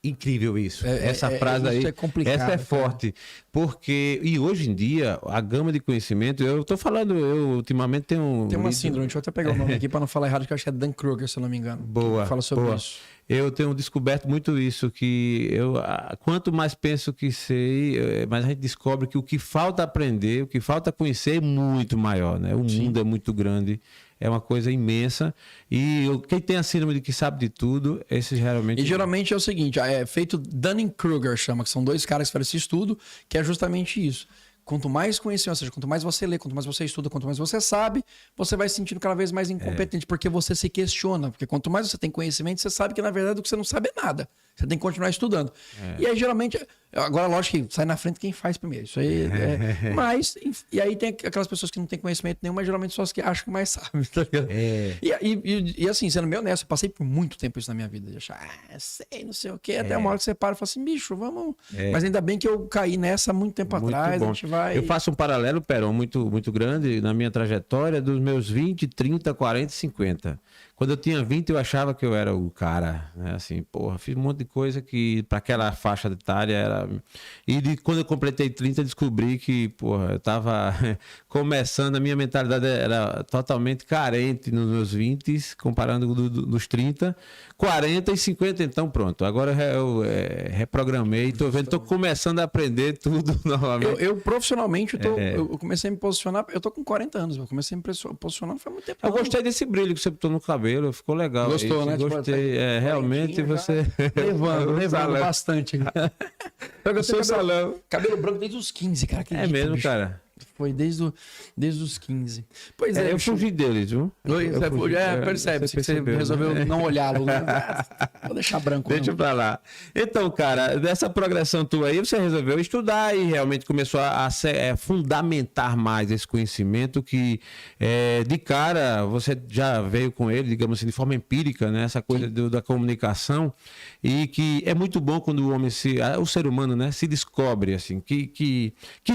Incrível isso. Essa frase aí, é complicado, essa é forte. Porque, e hoje em dia, a gama de conhecimento, eu tô falando, eu ultimamente tenho... Tem uma síndrome, deixa eu até pegar o nome aqui para não falar errado, que eu acho que é Dan Kruger, se eu não me engano. Boa. Fala sobre isso. Eu tenho descoberto muito isso, que quanto mais penso que sei, mais a gente descobre que o que falta aprender, o que falta conhecer é muito maior, né? O mundo é muito grande, é uma coisa imensa. E quem tem a síndrome de que sabe de tudo, esse geralmente... E geralmente é o seguinte, é feito Dunning-Kruger, chama, que são dois caras que fizeram esse estudo, que é justamente isso. Quanto mais conhecimento, ou seja, quanto mais você lê, quanto mais você estuda, quanto mais você sabe, você vai se sentindo cada vez mais incompetente, porque você se questiona. Porque quanto mais você tem conhecimento, você sabe que, na verdade, o que você não sabe é nada. Você tem que continuar estudando. E aí, geralmente... Agora, lógico que sai na frente quem faz primeiro. Isso aí mas... E aí tem aquelas pessoas que não têm conhecimento nenhum, mas geralmente só as que acham que mais sabem, tá ligado? E assim, sendo bem honesto, eu passei por muito tempo isso na minha vida. De achar, sei, não sei o quê. Até uma hora que você para e fala assim, bicho, vamos... Mas ainda bem que eu caí nessa muito tempo atrás. Bom. A gente vai... Eu faço um paralelo, Peron, muito, muito grande na minha trajetória dos meus 20, 30, 40, 50. Quando eu tinha 20, eu achava que eu era o cara, né? Assim, porra, fiz um monte de coisa que para aquela faixa etária era... E quando eu completei 30, descobri que, porra, eu tava começando, a minha mentalidade era totalmente carente nos meus 20, comparando dos 30, 40 e 50, então pronto. Agora eu reprogramei, tô começando a aprender tudo novamente. Eu profissionalmente, eu comecei a me posicionar, eu tô com 40 anos, eu comecei a me posicionar não faz muito tempo. Eu gostei desse brilho que você botou no cabelo, ficou legal. Gostou, né? Gostei, realmente você... Levando bastante. Eu sou salão. Cabelo branco desde os 15, cara. É mesmo, bicho. cara. Foi desde os 15. Pois é. Eu fugi deles, viu? Percebe. Você resolveu não olhá-lo. Vou deixar branco. Deixa pra lá. Então, cara, dessa progressão tua aí, você resolveu estudar e realmente começou a fundamentar mais esse conhecimento que, de cara, você já veio com ele, digamos assim, de forma empírica, né? Essa coisa da comunicação, e que é muito bom quando o homem o ser humano, né, se descobre, assim, que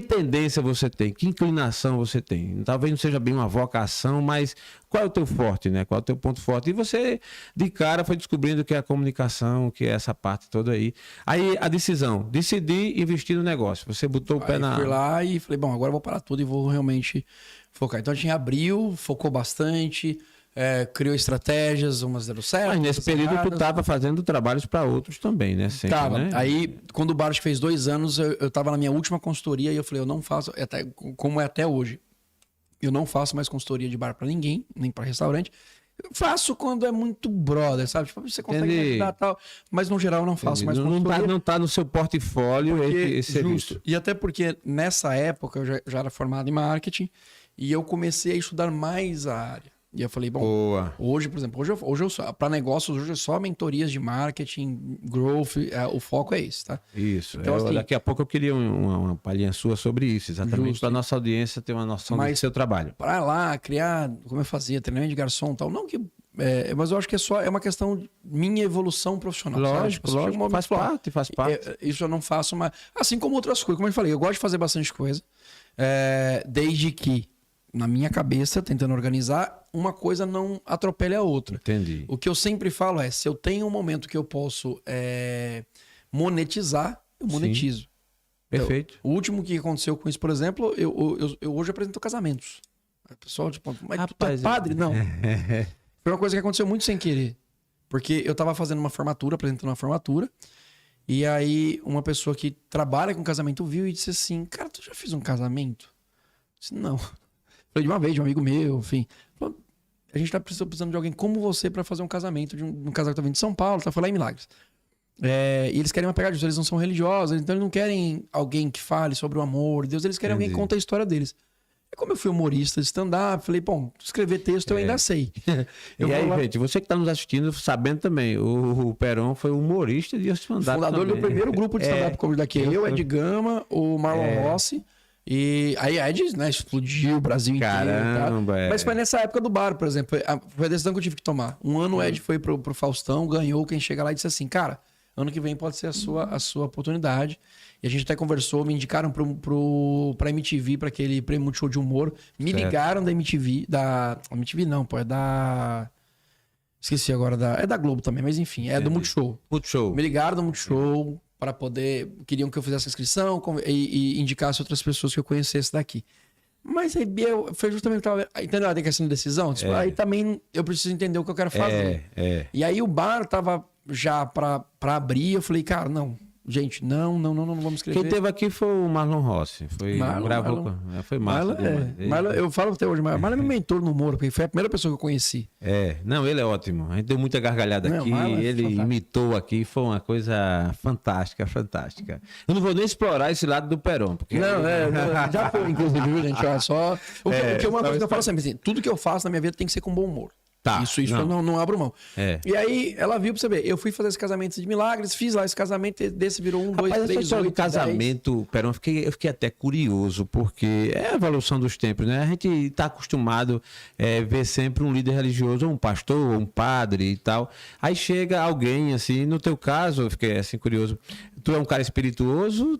tendência você tem, que inclinação você tem? Talvez não seja bem uma vocação, mas qual é o teu forte, né? Qual é o teu ponto forte? E você, de cara, foi descobrindo que é a comunicação, que é essa parte toda aí. Aí a decisão, decidi investir no negócio. Você botou o pé na... Fui lá e falei, bom, agora eu vou parar tudo e vou realmente focar. Então a gente abriu, focou bastante, criou estratégias, umas deram certo. Mas nesse período tu erradas. estava fazendo trabalhos para outros também, né? Sempre, Tava. né? Aí, quando o Bar fez 2 anos, eu tava na minha última consultoria e eu falei, eu não faço, como é até hoje, eu não faço mais consultoria de bar para ninguém, nem para restaurante. Eu faço quando é muito brother, sabe? Tipo, você consegue me ajudar e tal. Mas no geral eu não faço mais consultoria. Não tá no seu portfólio Porque, esse serviço. justo. E até porque nessa época eu já era formado em marketing e eu comecei a estudar mais a área. E eu falei, bom, Boa. hoje, por exemplo, hoje eu só, para negócios, hoje é só mentorias de marketing, growth, o foco é esse, tá? Isso. Então, assim, daqui a pouco eu queria uma palhinha sua sobre isso, exatamente, para nossa audiência ter uma noção do seu trabalho. Para lá, criar, como eu fazia, treinamento de garçom e tal, não que... mas eu acho que é uma questão de minha evolução profissional. Lógico, sabe? lógico, faz parte. Isso eu não faço, mas assim como outras coisas, como eu falei, eu gosto de fazer bastante coisa, desde que na minha cabeça, tentando organizar, uma coisa não atropele a outra. Entendi. O que eu sempre falo é, se eu tenho um momento que eu posso monetizar, eu monetizo. Sim. Perfeito. O último que aconteceu com isso, por exemplo, eu hoje apresento casamentos. O pessoal, tipo, mas rapaz, tu é padre? Não. Foi uma coisa que aconteceu muito sem querer. Porque eu tava fazendo uma formatura, apresentando uma formatura, e aí uma pessoa que trabalha com casamento viu e disse assim, cara, tu já fez um casamento? Eu disse, não. Falei de uma vez, de um amigo meu, enfim. Falei, a gente tá precisando de alguém como você para fazer um casamento, de um casal que tá vindo de São Paulo, tá? Foi lá em Milagres. E eles querem uma pegada disso, eles não são religiosos, então eles não querem alguém que fale sobre o amor de Deus, eles querem alguém que conte a história deles. E como eu fui humorista de stand-up, falei, bom, escrever texto eu ainda sei. E aí, gente, você que está nos assistindo, sabendo também, o Peron foi humorista de stand-up. Fundador do primeiro grupo de stand-up comedy daqui. Eu, Ed Gama, o Marlon Rossi. E aí a Ed, né, explodiu o Brasil inteiro. Caramba, tá? Mas foi nessa época do bar, por exemplo. Foi a decisão que eu tive que tomar. Um ano o Ed foi pro Faustão, ganhou. Quem chega lá e disse assim, cara, ano que vem pode ser a sua oportunidade. E a gente até conversou, me indicaram pra MTV, pra aquele prêmio Multishow de humor. Me ligaram da MTV, MTV não, pô, é da... Esqueci agora, é da Globo também, mas enfim, do Multishow. Multishow. Me ligaram do Multishow para poder... Queriam que eu fizesse a inscrição e indicasse outras pessoas que eu conhecesse daqui. Mas aí foi justamente o que eu tava... Entendeu a questão de decisão? Tipo, aí também eu preciso entender o que eu quero fazer. E aí o bar tava já pra abrir, eu falei, cara, não... Gente, não vamos escrever. Quem teve aqui foi o Marlon Rossi. Foi massa. Marlon, eu falo até hoje, Marlon é meu mentor no humor, porque foi a primeira pessoa que eu conheci. Não, ele é ótimo. A gente deu muita gargalhada aqui. Ele imitou aqui, foi uma coisa fantástica. Eu não vou nem explorar esse lado do Peron. Porque já foi, inclusive, viu, gente? Olha só. Uma coisa que eu falo sempre, assim, tudo que eu faço na minha vida tem que ser com bom humor. Tá, isso eu não abro mão. E aí, ela viu pra você ver. Eu fui fazer esse casamento de Milagres, fiz lá esse casamento, desse virou 1, 2, 3, 8, 10. Do casamento, Perão, eu fiquei até curioso, porque é a evolução dos tempos, né? A gente está acostumado a ver sempre um líder religioso, ou um pastor, ou um padre e tal. Aí chega alguém, assim, no teu caso, eu fiquei assim curioso. Tu é um cara espirituoso?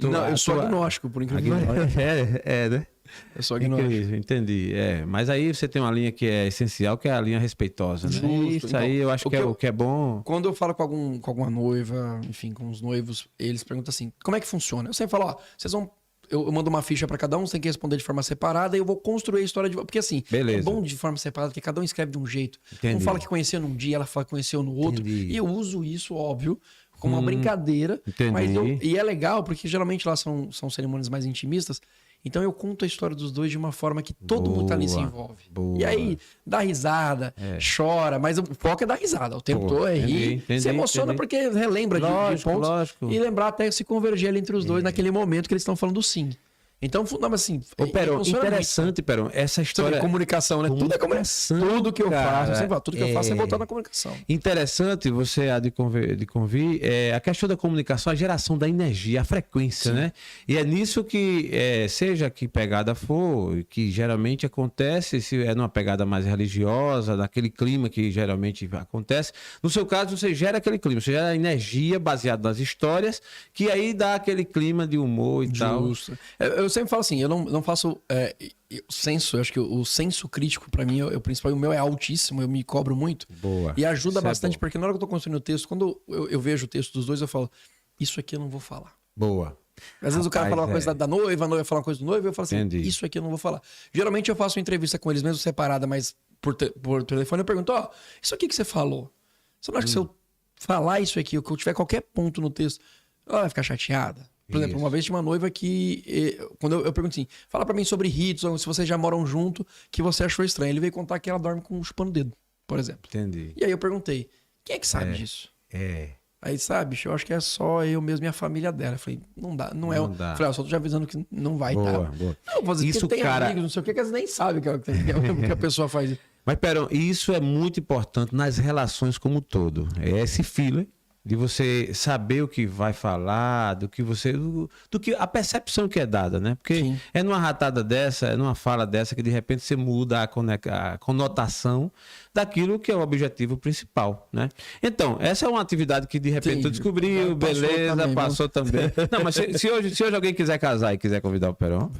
Não, eu sou agnóstico, por incrível que pareça. Né? Eu sou agnóstico. Entendi. Mas aí você tem uma linha que é essencial, que é a linha respeitosa, né? Isso então, aí eu acho que é bom. Quando eu falo com alguma noiva, enfim, com os noivos, eles perguntam assim, como é que funciona? Eu sempre falo, vocês vão... Eu mando uma ficha para cada um, você tem que responder de forma separada e eu vou construir a história de... Porque assim, é bom de forma separada, porque cada um escreve de um jeito. Um fala que conheceu num dia, ela fala que conheceu no outro. Entendi. E eu uso isso, óbvio, como uma brincadeira. Mas e é legal, porque geralmente lá são cerimônias mais intimistas. Então eu conto a história dos dois de uma forma que todo mundo ali se envolve. E aí, dá risada, chora, mas o foco é dar risada. O tempo todo é rir. Se emociona porque relembra de pontos. Lógico. E lembrar até se converger ali entre os dois naquele momento que eles estão falando do sim. Então, assim... Perão, interessante, Perão, essa história... Comunicação, né? Tudo é comunicação. Tudo que eu faço, tudo que eu faço é voltar na comunicação. Interessante, você há de convir, a questão da comunicação, a geração da energia, a frequência, né? E é nisso que, seja que pegada for, que geralmente acontece, se é numa pegada mais religiosa, naquele clima que geralmente acontece. No seu caso, você gera aquele clima, você gera energia baseada nas histórias, que aí dá aquele clima de humor e tal. Eu eu sempre falo assim, eu não faço senso, eu acho que o senso crítico pra mim, o principal, o meu é altíssimo, eu me cobro muito. Boa. E ajuda Isso é bastante, bom. porque na hora que eu tô construindo o texto, quando eu vejo o texto dos dois, eu falo, isso aqui eu não vou falar. Boa. Às vezes o cara Rapaz, fala uma coisa da noiva, a noiva fala uma coisa do noivo, eu falo assim, Entendi. isso aqui eu não vou falar. Geralmente eu faço uma entrevista com eles mesmo separada, mas por telefone eu pergunto, ó, isso aqui que você falou, você não acha que se eu falar isso aqui, ou que eu tiver qualquer ponto no texto, ela vai ficar chateada? Por exemplo, uma vez tinha uma noiva que, quando eu pergunto assim, fala pra mim sobre ritos, ou se vocês já moram junto, que você achou estranho. Ele veio contar que ela dorme com chupando o dedo, por exemplo. Entendi. E aí eu perguntei, quem é que sabe disso? Aí, sabe, bicho, eu acho que é só eu mesmo e a família dela. Eu falei, não dá, não é. Não dá. Falei, ó, só tô já avisando que não vai Boa, dar. boa. Não, vou dizer, Isso, porque tem cara- amigos, não sei o que eles nem sabem que a pessoa faz isso. Mas, Perão, isso é muito importante nas relações como um todo. É esse feeling de você saber o que vai falar, do que a percepção que é dada, né? Porque Sim. é numa ratada dessa, é numa fala dessa que de repente você muda a conotação daquilo que é o objetivo principal, né? Então, essa é uma atividade que de repente Sim. tu descobriu, Passou beleza, também, passou também. Não, mas se hoje alguém quiser casar e quiser convidar o Perão,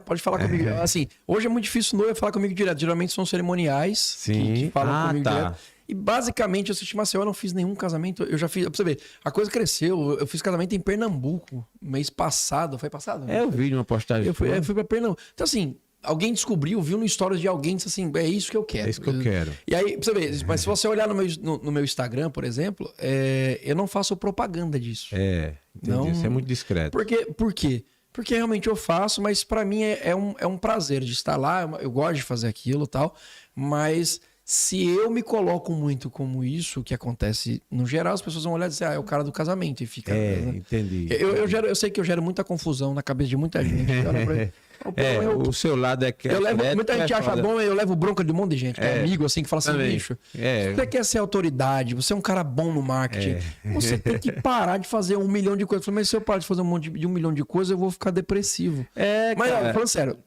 Pode falar comigo. Assim, hoje é muito difícil noiva falar comigo direto. Geralmente são cerimoniais Sim. que falam comigo tá. direto. E basicamente, eu assisti Maceió, eu não fiz nenhum casamento. Eu já fiz, pra você ver, a coisa cresceu. Eu fiz casamento em Pernambuco, mês passado. Foi passado? Eu vi uma postagem. Eu fui tua. pra Pernambuco. Então, assim, alguém descobriu, viu no stories de alguém, disse assim, é isso que eu quero. É isso que eu quero. E aí, pra você ver, mas se você olhar no meu Instagram, por exemplo, eu não faço propaganda disso. Entendi. Não- Isso é muito discreto. Por quê? Porque realmente eu faço, mas pra mim é um prazer de estar lá, eu gosto de fazer aquilo e tal, mas se eu me coloco muito como isso, que acontece no geral, as pessoas vão olhar e dizer, é o cara do casamento, e fica... né? Entendi. Eu sei que eu gero muita confusão na cabeça de muita gente. Que olha pra mim. O seu lado é que Muita gente acha bom, eu levo bronca de um monte de gente, que é amigo, assim, que fala assim, Também. bicho, se você quer ser autoridade, você é um cara bom no marketing, você tem que parar de fazer 1 milhão de coisas. Eu falei, mas se eu parar de fazer de 1 milhão de coisas, eu vou ficar depressivo. Mas, ó, falando sério,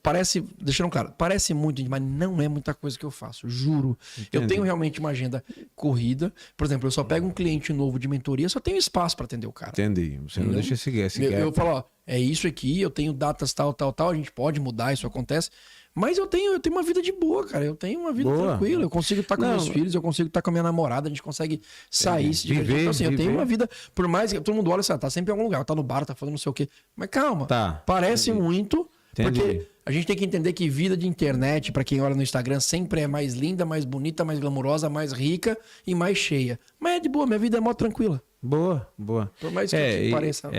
deixando claro, parece muito, mas não é muita coisa que eu faço, juro. Eu tenho realmente uma agenda corrida. Por exemplo, eu só pego um cliente novo de mentoria, só tenho espaço para atender o cara. Entendi. Você não deixa esse gap. Eu falo, ó, é isso aqui, eu tenho datas tal, a gente pode mudar, isso acontece. Mas eu tenho uma vida de boa, cara. Eu tenho uma vida tranquila. Eu consigo estar com meus filhos, eu consigo estar com a minha namorada, a gente consegue sair, se divertir. Então, assim, eu tenho uma vida, por mais que todo mundo olha assim, tá sempre em algum lugar, tá no bar, tá falando não sei o quê. Mas calma, parece muito, porque a gente tem que entender que vida de internet, pra quem olha no Instagram, sempre é mais linda, mais bonita, mais glamurosa, mais rica e mais cheia. Mas é de boa, minha vida é mó tranquila. Boa. Por mais que pareça.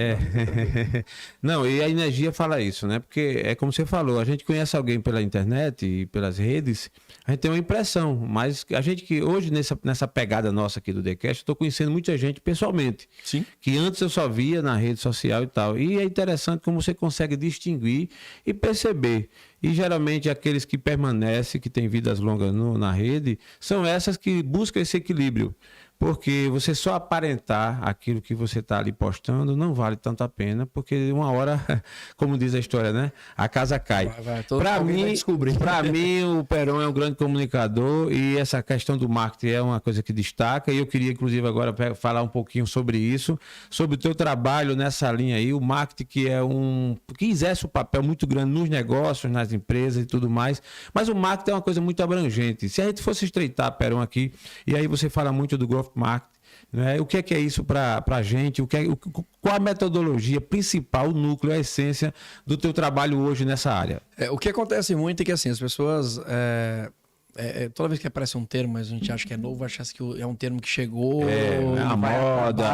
Não, e a energia fala isso, né? Porque é como você falou, a gente conhece alguém pela internet e pelas redes, a gente tem uma impressão, mas a gente que hoje, nessa pegada nossa aqui do TheCast, eu tô conhecendo muita gente pessoalmente. Sim. Que antes eu só via na rede social e tal. E é interessante como você consegue distinguir e perceber. E geralmente aqueles que permanecem, que têm vidas longas na rede, são essas que buscam esse equilíbrio. Porque você só aparentar aquilo que você está ali postando não vale tanto a pena, porque uma hora, como diz a história, né? A casa cai. Para mim, o Perão é um grande comunicador e essa questão do marketing é uma coisa que destaca. E eu queria, inclusive, agora falar um pouquinho sobre isso, sobre o teu trabalho nessa linha aí, o marketing que exerce um papel muito grande nos negócios, nas empresas e tudo mais. Mas o marketing é uma coisa muito abrangente. Se a gente fosse estreitar, Perão, aqui, e aí você fala muito do growth marketing, né? O que é isso para a gente? Qual a metodologia principal, o núcleo, a essência do teu trabalho hoje nessa área? O que acontece muito é que assim, as pessoas... toda vez que aparece um termo, mas a gente acha que é novo, acha que é um termo que chegou, a moda,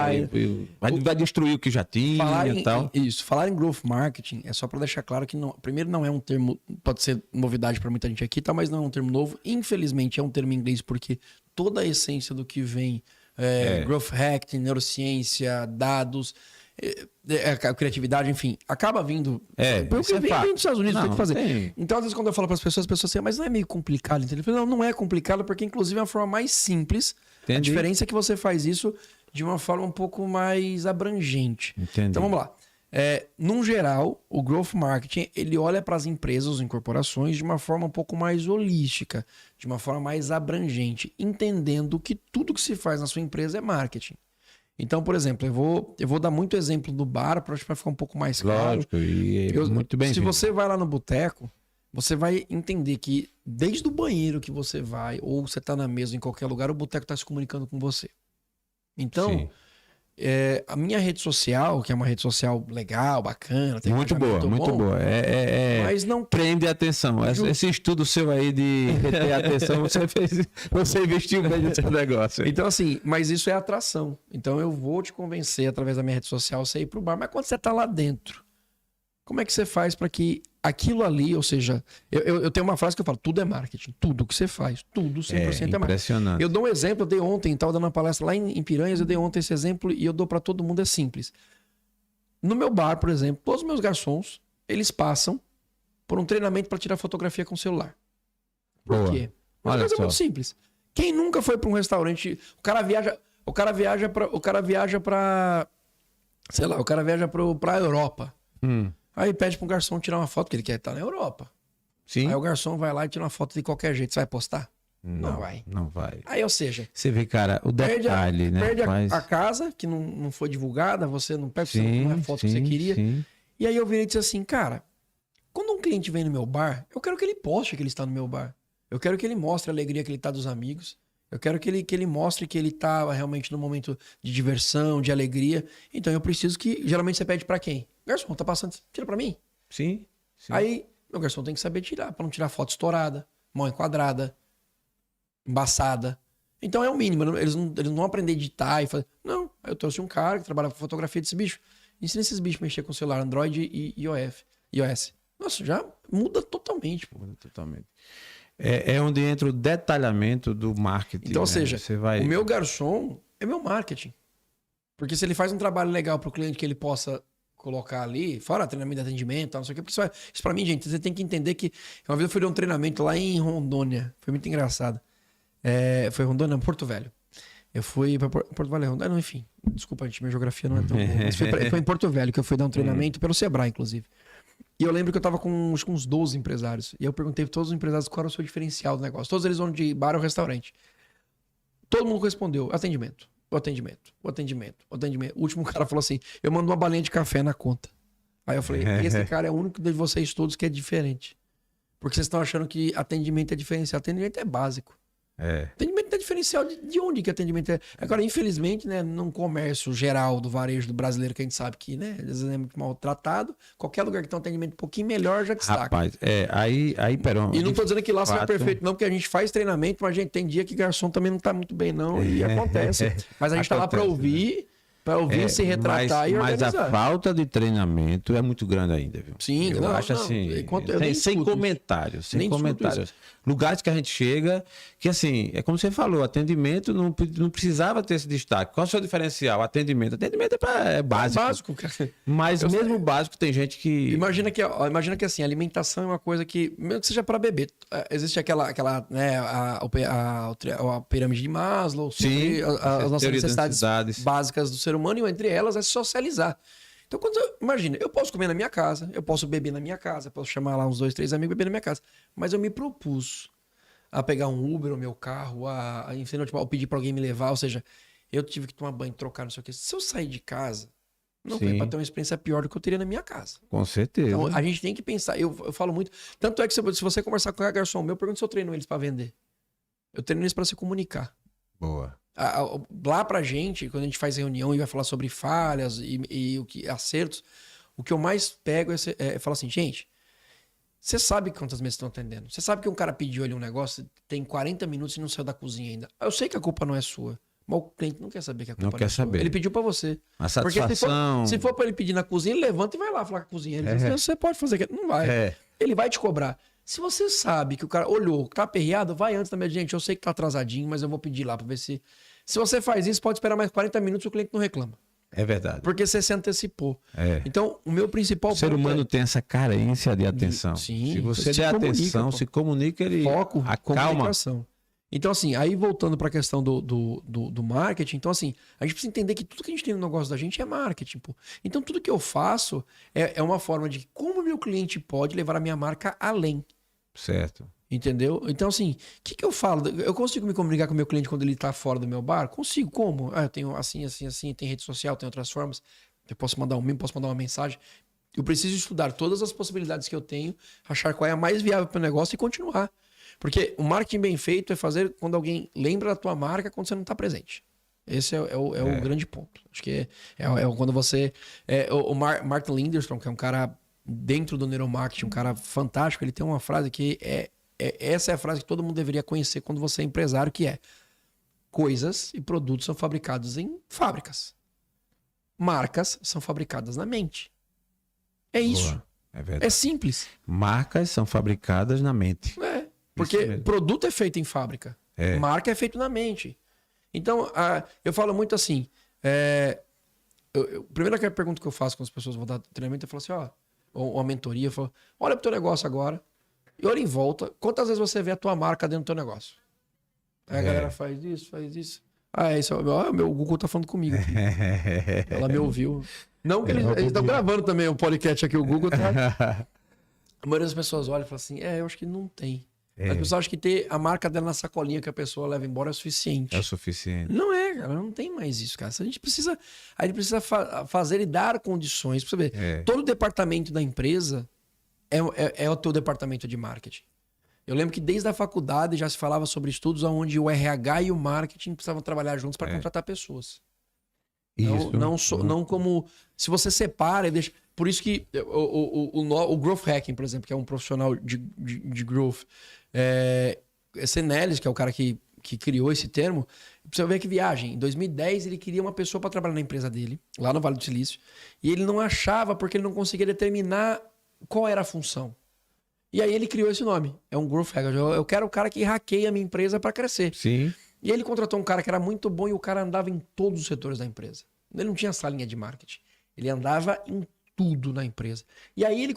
vai destruir o que já tinha e tal. Falar em growth marketing é só para deixar claro que primeiro não é um termo, pode ser novidade para muita gente aqui, tá? Mas não é um termo novo. Infelizmente é um termo em inglês porque toda a essência do que vem, growth hacking, neurociência, dados, a criatividade, enfim, acaba vindo. Porque vem dos Estados Unidos, tem que fazer. Então, às vezes, quando eu falo para as pessoas assim, mas não é meio complicado, entendeu? Eu falo, não é complicado, porque inclusive é uma forma mais simples. Entendi. A diferença é que você faz isso de uma forma um pouco mais abrangente. Entendi. Então vamos lá. Num geral, o growth marketing ele olha para as empresas, as incorporações, de uma forma um pouco mais holística, de uma forma mais abrangente, entendendo que tudo que se faz na sua empresa é marketing. Então, por exemplo, eu vou dar muito exemplo do bar para ficar um pouco mais claro. Lógico, e muito bem. Se você vai lá no boteco, você vai entender que desde o banheiro que você vai, ou você tá na mesa em qualquer lugar, o boteco tá se comunicando com você. Então, Sim. a minha rede social, que é uma rede social legal, bacana, tem Muito boa, engajamento muito bom, boa. mas não Prende a atenção. Esse estudo seu aí de reter a atenção, você investiu bem no seu negócio. Então, assim, mas isso é atração. Então, eu vou te convencer através da minha rede social você ir pro bar. Mas quando você tá lá dentro, como é que você faz para que aquilo ali, ou seja, eu tenho uma frase que eu falo, tudo é marketing. Tudo que você faz, tudo 100% é marketing. Impressionante. Eu dou um exemplo, eu dei ontem, estava dando uma palestra lá em Piranhas, eu dei ontem esse exemplo e eu dou para todo mundo, é simples. No meu bar, por exemplo, todos os meus garçons, eles passam por um treinamento para tirar fotografia com o celular. Por Boa. quê? Olha Uma coisa só. muito simples. Quem nunca foi para um restaurante, o cara viaja para sei lá, o cara viaja para Europa. Aí pede para um garçom tirar uma foto, porque ele quer estar na Europa. Sim. Aí o garçom vai lá e tira uma foto de qualquer jeito. Você vai postar? Não vai. Não vai. Aí, ou seja, Você vê, cara, o detalhe, né? perde Faz- a casa, que não foi divulgada, você não pega, Sim, não é a foto que você sim, queria. sim. E aí eu virei e disse assim, cara, quando um cliente vem no meu bar, eu quero que ele poste que ele está no meu bar. Eu quero que ele mostre a alegria que ele tá dos amigos. Eu quero que ele mostre que ele tá realmente num momento de diversão, de alegria. Então eu preciso que... Geralmente você pede pra quem? Garçom, tá passando... Tira pra mim. Sim. Sim. Aí, meu garçom tem que saber tirar, pra não tirar foto estourada, mão enquadrada, embaçada. Então é o mínimo, eles não vão aprender a editar e fazer... Não, aí eu trouxe um cara que trabalha com fotografia desse bicho. Ensina esses bichos a mexer com o celular, Android e iOS. Nossa, já muda totalmente. Pô. Muda totalmente. É onde entra o detalhamento do marketing. Então, ou né? seja, Você vai... o meu garçom é meu marketing. Porque se ele faz um trabalho legal pro cliente que ele possa colocar ali, fora treinamento de atendimento, não sei o que, porque isso pra mim, gente, você tem que entender que uma vez eu fui dar um treinamento lá em Rondônia, foi muito engraçado. Foi Rondônia, não, Porto Velho. Eu fui pra Porto Velho, Rondônia, enfim, desculpa, gente, minha geografia não é tão boa, mas foi em Porto Velho que eu fui dar um treinamento pelo Sebrae, inclusive. E eu lembro que eu tava com uns 12 empresários. E eu perguntei pra todos os empresários qual era o seu diferencial do negócio. Todos eles vão de bar ou restaurante. Todo mundo respondeu, atendimento. O atendimento. O último cara falou assim, eu mando uma balinha de café na conta. Aí eu falei, esse cara é o único de vocês todos que é diferente. Porque vocês estão achando que atendimento é diferencial. Atendimento é básico. Atendimento é diferencial de onde que atendimento é? Agora, infelizmente, né, num comércio geral do varejo do brasileiro, que a gente sabe que, né, às vezes é muito maltratado, qualquer lugar que tem um atendimento um pouquinho melhor já destaca. Rapaz, aí, Perão... E não tô dizendo que lá seja fato... perfeito, não, porque a gente faz treinamento, mas a gente tem dia que garçom também não tá muito bem, não, e acontece. Mas a gente tá lá pra ouvir, se retratar e organizar. Mas a falta de treinamento é muito grande ainda, viu? Sim, eu acho assim, sem comentários, sem comentários. Lugares que a gente chega, que assim, é como você falou, atendimento não precisava ter esse destaque. Qual é o seu diferencial? Atendimento. Atendimento é básico. É básico, cara. Mas mesmo básico tem gente que... Imagina que assim, alimentação é uma coisa que, mesmo que seja para beber, existe aquela né, a pirâmide de Maslow, sobre as nossas necessidades básicas do ser humano, e entre elas é socializar. Então, imagina, eu posso comer na minha casa, eu posso beber na minha casa, posso chamar lá uns 2, 3 amigos e beber na minha casa. Mas eu me propus a pegar um Uber, o meu carro, a pedir pra alguém me levar. Ou seja, eu tive que tomar banho, trocar, não sei o quê. Se eu sair de casa, não foi pra ter uma experiência pior do que eu teria na minha casa. Com certeza. Então, a gente tem que pensar. Eu falo muito. Tanto é que se você conversar com o garçom meu, pergunta se eu treino eles pra vender. Eu treino eles pra se comunicar. Boa. Lá pra gente, quando a gente faz reunião e vai falar sobre falhas e acertos, o que eu mais pego é falar assim, gente, você sabe quantas mesas estão atendendo? Você sabe que um cara pediu ali um negócio, tem 40 minutos e não saiu da cozinha ainda. Eu sei que a culpa não é sua, mas o cliente não quer saber que a culpa não é sua. Ele pediu pra você. A satisfação... Porque se for pra ele pedir na cozinha, ele levanta e vai lá falar com a cozinha. Ele diz, você pode fazer, não vai. Ele vai te cobrar. Se você sabe que o cara olhou, tá aperreado, vai antes também. Gente, eu sei que tá atrasadinho, mas eu vou pedir lá pra ver se... Se você faz isso, pode esperar mais 40 minutos e o cliente não reclama. É verdade. Porque você se antecipou. Então, o meu principal... O ser humano tem essa carência de atenção. Sim. Se você der atenção, se comunica, ele foco, acalma. Comunicação. Então, assim, aí voltando para a questão do marketing, então, assim, a gente precisa entender que tudo que a gente tem no negócio da gente é marketing, pô. Então, tudo que eu faço é uma forma de como o meu cliente pode levar a minha marca além. Certo. Entendeu? Então, assim, o que eu falo? Eu consigo me comunicar com o meu cliente quando ele tá fora do meu bar? Consigo. Como? Eu tenho assim, tem rede social, tem outras formas. Eu posso mandar um meme, posso mandar uma mensagem. Eu preciso estudar todas as possibilidades que eu tenho, achar qual é a mais viável para o negócio e continuar. Porque o marketing bem feito é fazer quando alguém lembra da tua marca quando você não está presente. Esse é o grande ponto. Acho que é quando você... o Martin Lindenstrom, que é um cara dentro do neuromarketing, um cara fantástico, ele tem uma frase que essa é a frase que todo mundo deveria conhecer quando você é empresário, que é: coisas e produtos são fabricados em fábricas. Marcas são fabricadas na mente. É isso. Boa. É verdade. É simples. Marcas são fabricadas na mente. Porque produto é feito em fábrica. Marca é feito na mente. Então, eu falo muito assim... a primeira pergunta que eu faço quando as pessoas vão dar treinamento, eu falo assim, ou uma mentoria, eu falo, olha pro teu negócio agora, e olha em volta, quantas vezes você vê a tua marca dentro do teu negócio? Aí a galera faz isso. Isso, meu Google tá falando comigo aqui. Ela me ouviu. Não que eles estão gravando também o podcast aqui, o Google tá... A maioria das pessoas olha e fala assim, eu acho que não tem. As pessoas acham que ter a marca dela na sacolinha que a pessoa leva embora é o suficiente. É o suficiente. Não cara, não tem mais isso, cara. A gente precisa fazer e dar condições. Pra você ver, todo departamento da empresa é o teu departamento de marketing. Eu lembro que desde a faculdade já se falava sobre estudos onde o RH e o marketing precisavam trabalhar juntos para contratar pessoas. Isso. Não como... Se você separa e deixa... Por isso que o Growth Hacking, por exemplo, que é um profissional de growth, Senelis, que é o cara que criou esse termo, precisa ver que viagem. Em 2010, ele queria uma pessoa para trabalhar na empresa dele, lá no Vale do Silício, e ele não achava porque ele não conseguia determinar qual era a função. E aí ele criou esse nome. É um Growth Hacker. Eu quero o cara que hackeia a minha empresa para crescer. Sim. E ele contratou um cara que era muito bom e o cara andava em todos os setores da empresa. Ele não tinha salinha de marketing. Ele andava em tudo na empresa. E aí ele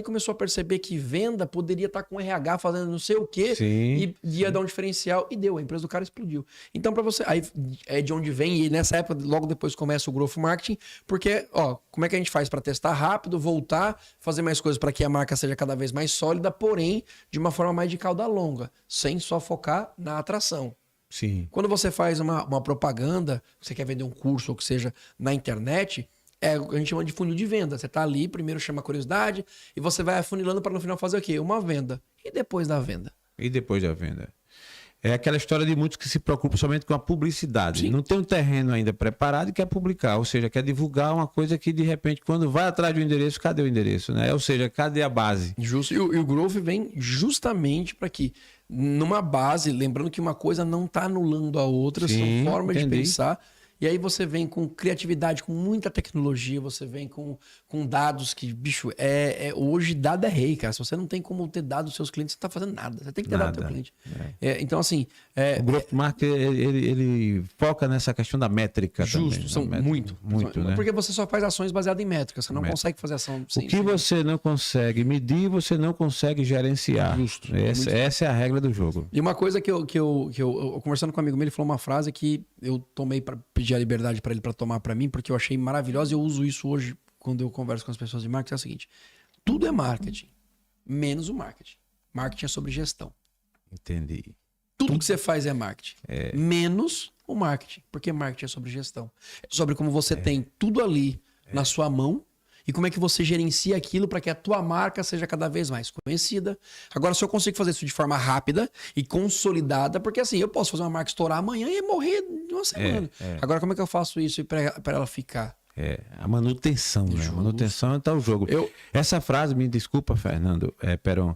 começou a perceber que venda poderia estar com RH fazendo não sei o quê. Sim, e ia dar um diferencial. E deu. A empresa do cara explodiu. Então, para você... Aí é de onde vem. E nessa época, logo depois começa o Growth Marketing. Porque, como é que a gente faz para testar rápido, voltar, fazer mais coisas para que a marca seja cada vez mais sólida, porém, de uma forma mais de cauda longa. Sem só focar na atração. Sim. Quando você faz uma propaganda, você quer vender um curso ou que seja na internet... a gente chama de funil de venda. Você tá ali, primeiro chama a curiosidade e você vai afunilando para no final fazer o quê? Uma venda. E depois da venda? É aquela história de muitos que se preocupam somente com a publicidade. Sim. Não tem um terreno ainda preparado e quer publicar. Ou seja, quer divulgar uma coisa que, de repente, quando vai atrás do endereço, cadê o endereço? Né? Ou seja, cadê a base? Justo. E o Growth vem justamente para que, numa base, lembrando que uma coisa não está anulando a outra, Sim, são formas de entendi. pensar. E aí você vem com criatividade, com muita tecnologia, você vem com dados que, bicho, hoje dado é rei, cara. Se você não tem como ter dado dos seus clientes, você não tá fazendo nada. Você tem que ter dado do seu cliente. Então, assim... O Growth Marketing, ele foca nessa questão da métrica. Justo, também, são métrica. Muito, né? Porque você só faz ações baseadas em métricas. Você não consegue fazer ação sem... O que você não consegue medir, você não consegue gerenciar. Justo. Essa é a regra do jogo. E uma coisa que eu conversando com um amigo meu, ele falou uma frase que eu tomei para pedir a liberdade para ele para tomar para mim, porque eu achei maravilhosa e eu uso isso hoje quando eu converso com as pessoas de marketing. É o seguinte: tudo é marketing, menos o marketing. Marketing é sobre gestão. Entendi. Tudo que você faz é marketing, menos o marketing, porque marketing é sobre gestão. É sobre como você tem tudo ali na sua mão e como é que você gerencia aquilo para que a tua marca seja cada vez mais conhecida. Agora, se eu consigo fazer isso de forma rápida e consolidada, porque assim, eu posso fazer uma marca estourar amanhã e morrer em uma semana. Agora, como é que eu faço isso para ela ficar? A manutenção, né? A manutenção está o jogo. Essa frase, me desculpa, Fernando, Peron,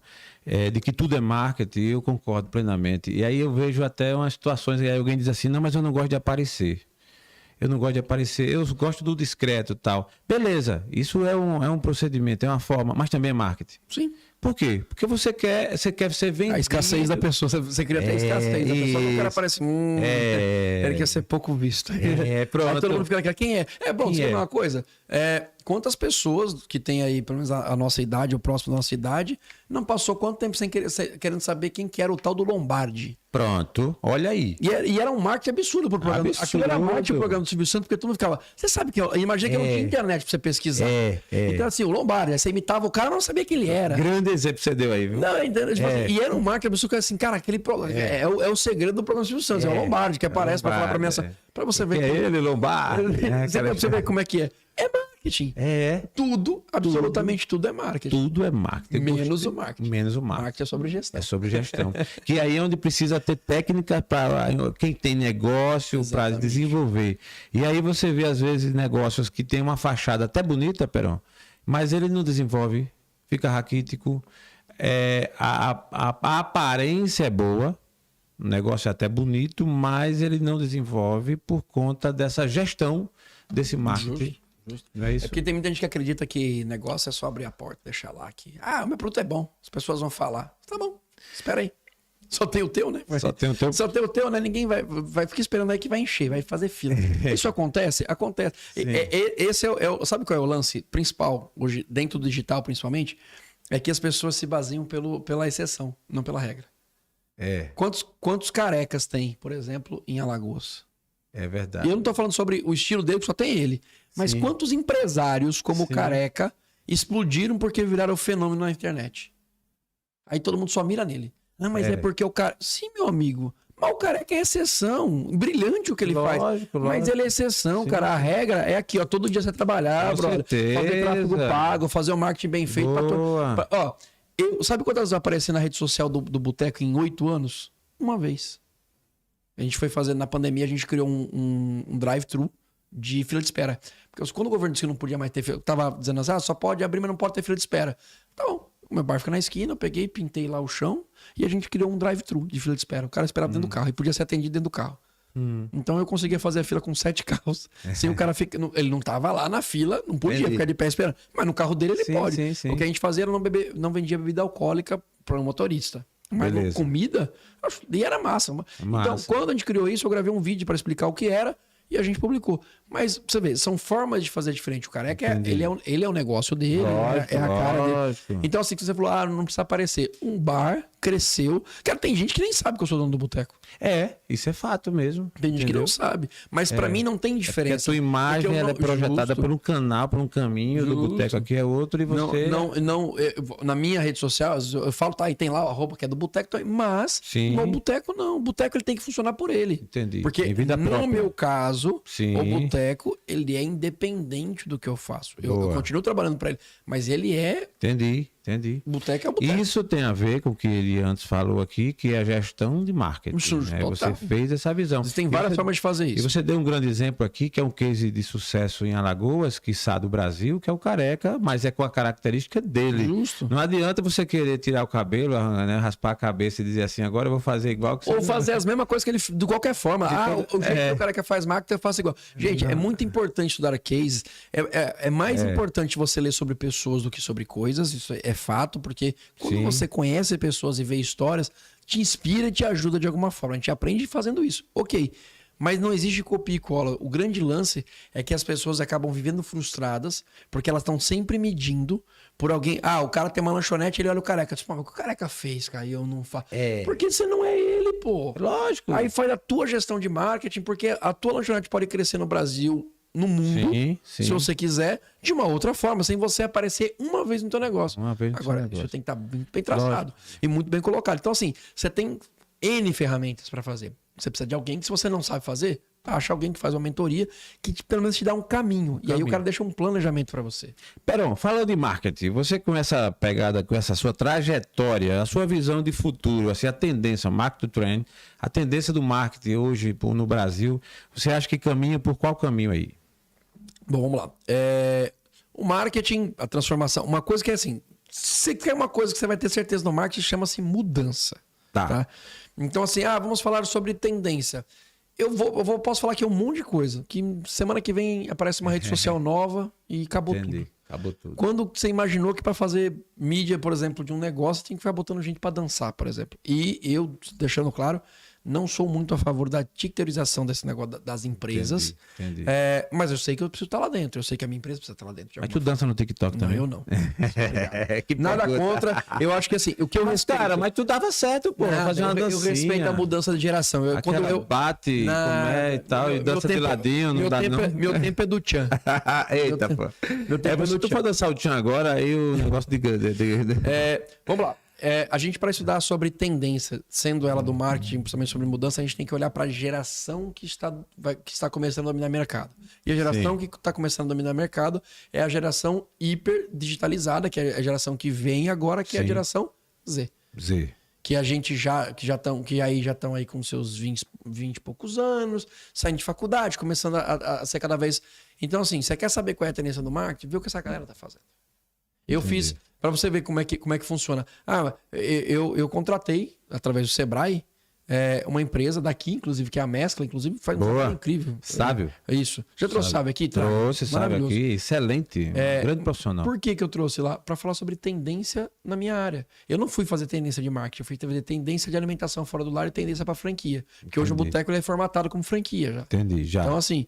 de que tudo é marketing, eu concordo plenamente. E aí eu vejo até umas situações que alguém diz assim, não, mas eu não gosto de aparecer. Eu não gosto de aparecer, eu gosto do discreto e tal. Beleza, isso é um procedimento, é uma forma, mas também é marketing. Sim. Por quê? Porque você quer ser vendido. A escassez da pessoa, você queria ter a escassez da pessoa, o cara parece, ele quer ser pouco visto. Pronto. Aí todo mundo fica aqui, quem é? Bom, você quer uma coisa? Quantas pessoas que tem aí, pelo menos a nossa idade, o próximo da nossa idade, não passou quanto tempo sem querendo saber quem que era o tal do Lombardi? Pronto, olha aí. E era um marketing absurdo pro programa. Aquilo era marketing pro programa do Silvio Santos, porque todo mundo ficava... Você sabe que eu imaginei que não tinha internet pra você pesquisar. Então assim, o Lombardi, aí você imitava o cara, mas não sabia quem ele era. Grande grande exemplo que você deu aí, viu? Não, entendeu? Tipo assim, e era um marketing, a pessoa que assim, cara, aquele programa. É o segredo do programa Silvio Santos, é o Lombardi que aparece pra falar pra mim assim. Pra você ver. Que é ele, Lombardi. Pra você ver como é que é. É marketing. Tudo, absolutamente tudo é marketing. Tudo é marketing. Menos o marketing. Menos o marketing. Marketing é sobre gestão. É sobre gestão. Que aí é onde precisa ter técnica para quem tem negócio para desenvolver. E aí você vê, às vezes, negócios que tem uma fachada até bonita, Perão, mas ele não desenvolve, fica raquítico. A aparência é boa, o negócio é até bonito, mas ele não desenvolve por conta dessa gestão desse marketing. Justo. Não é isso? É porque tem muita gente que acredita que negócio é só abrir a porta, deixar lá aqui. Ah, o meu produto é bom, as pessoas vão falar. Tá bom, espera aí. Só tem o teu, né? Só tem o teu, né? Ninguém vai ficar esperando aí que vai encher, vai fazer fila. Isso acontece? Acontece. Esse sabe qual é o lance principal hoje, dentro do digital principalmente? É que as pessoas se baseiam pela exceção, não pela regra. Quantos carecas tem, por exemplo, em Alagoas? É verdade. E eu não tô falando sobre o estilo dele, que só tem ele. Mas quantos empresários como o Careca explodiram porque viraram fenômeno na internet? Aí todo mundo só mira nele. Ah, mas é porque o cara... Sim, meu amigo. Mas o Careca é exceção. Brilhante o que ele faz. Mas ele é exceção, cara. A regra é aqui, ó. Todo dia você trabalhar, brother. Fazer tráfego pago, fazer o marketing bem feito. Ó, sabe quantas vezes eu apareci na rede social do Boteco em 8 anos? Uma vez. A gente foi fazer, na pandemia, a gente criou um drive-thru de fila de espera. Porque quando o governo disse que não podia mais ter fila, tava dizendo assim, só pode abrir, mas não pode ter fila de espera. Tá bom. O meu bar fica na esquina, eu peguei, pintei lá o chão e a gente criou um drive-thru de fila de espera. O cara esperava dentro do carro e podia ser atendido dentro do carro. Então eu conseguia fazer a fila com 7 carros. Sem o cara ficar. Ele não tava lá na fila, não podia ficar de pé esperando. Mas no carro dele ele pode. Sim. O que a gente fazia era não vendia bebida alcoólica para o motorista. Mas comida, e era massa. Então, quando a gente criou isso, eu gravei um vídeo para explicar o que era e a gente publicou. Mas, você vê, são formas de fazer diferente. O Careca, ele é o negócio dele, é a cara dele. Então, assim, que você falou, não precisa aparecer. Um bar cresceu. Cara, tem gente que nem sabe que eu sou dono do boteco. Isso é fato mesmo. Tem gente que não sabe. Mas pra mim não tem diferença. Porque a tua imagem ela é projetada por um canal, por um caminho, do boteco aqui é outro e você... Não, na minha rede social, eu falo, aí tem lá a roupa que é do boteco, mas no boteco não. O boteco ele tem que funcionar por ele. Entendi. Porque no meu caso, o boteco, ele é independente do que eu faço. Eu continuo trabalhando pra ele, mas ele é... Entendi. Boteco é o boteco. Isso tem a ver com o que ele antes falou aqui, que é a gestão de marketing. Você fez essa visão. Existem várias formas de fazer isso. E você deu um grande exemplo aqui, que é um case de sucesso em Alagoas, quiçá do Brasil, que é o Careca, mas é com a característica dele. Justo. Não adianta você querer tirar o cabelo, né, raspar a cabeça e dizer assim, agora eu vou fazer igual que você... Ou fazer as mesmas coisas que ele... De qualquer forma. O jeito que o Careca faz marketing, eu faço igual. Gente, é muito importante estudar cases. É mais importante você ler sobre pessoas do que sobre coisas. Isso é fato, porque quando você conhece pessoas e vê histórias, te inspira e te ajuda de alguma forma. A gente aprende fazendo isso. Ok. Mas não existe copia e cola. O grande lance é que as pessoas acabam vivendo frustradas porque elas estão sempre medindo por alguém. O cara tem uma lanchonete, ele olha o Careca. Tipo, o que o Careca fez, cara? E eu não faço. Porque você não é ele, pô. Lógico. Aí faz a tua gestão de marketing, porque a tua lanchonete pode crescer no Brasil, no mundo, se você quiser, de uma outra forma, sem você aparecer uma vez no teu negócio. Agora, isso tem que estar muito bem traçado e muito bem colocado. Então, assim, você tem N ferramentas para fazer. Você precisa de alguém que, se você não sabe fazer, acha alguém que faz uma mentoria que pelo menos te dá um caminho. E aí o cara deixa um planejamento para você. Perão, falando de marketing, você com essa pegada, com essa sua trajetória, a sua visão de futuro, assim, a tendência, market trend, a tendência do marketing hoje no Brasil, você acha que caminha por qual caminho aí? Bom, vamos lá. O marketing, a transformação, uma coisa que é assim, você quer uma coisa que você vai ter certeza no marketing, chama-se mudança. Tá? Então, assim, vamos falar sobre tendência. Posso falar aqui um monte de coisa. Que semana que vem aparece uma rede social nova e acabou tudo. Acabou tudo. Quando você imaginou que para fazer mídia, por exemplo, de um negócio, tinha que ficar botando gente para dançar, por exemplo. E eu, deixando claro, não sou muito a favor da ticketização desse negócio das empresas. Entendi. Mas eu sei que eu preciso estar lá dentro. Eu sei que a minha empresa precisa estar lá dentro. Mas tu dança no TikTok também? Não, eu não. Que Nada pergunta. contra. Eu acho que assim, o que eu respeito... Cara, mas tu dava certo, pô. Nada, Fazer uma eu dancinha. respeito a mudança de geração. Quando bate, comé e tal, e dança de ladinho, não dá não. Meu tempo é do tchan. Eita, pô. Meu tempo Mas se tu for dançar o tchan agora, aí o negócio de... Vamos lá. A gente, para estudar sobre tendência, sendo ela do marketing, principalmente sobre mudança, a gente tem que olhar para a geração que está começando a dominar o mercado. E a geração que está começando a dominar o mercado é a geração hiper digitalizada, que é a geração que vem agora, que é a geração Z. Que a gente que aí já estão aí com seus 20 e poucos anos, saindo de faculdade, começando a ser cada vez... Então, assim, você quer saber qual é a tendência do marketing? Vê o que essa galera tá fazendo. Eu fiz, para você ver como é que funciona. Eu contratei, através do Sebrae, uma empresa daqui, inclusive, que é a Mescla, inclusive, faz um trabalho incrível. Sábio. É isso. Já trouxe Sábio aqui? Trouxe Sábio aqui, excelente. Grande profissional. Por que eu trouxe lá? Para falar sobre tendência na minha área. Eu não fui fazer tendência de marketing, eu fui fazer tendência de alimentação fora do lar e tendência para franquia. Porque hoje o Boteco ele é formatado como franquia já. Entendi, já. Então, assim...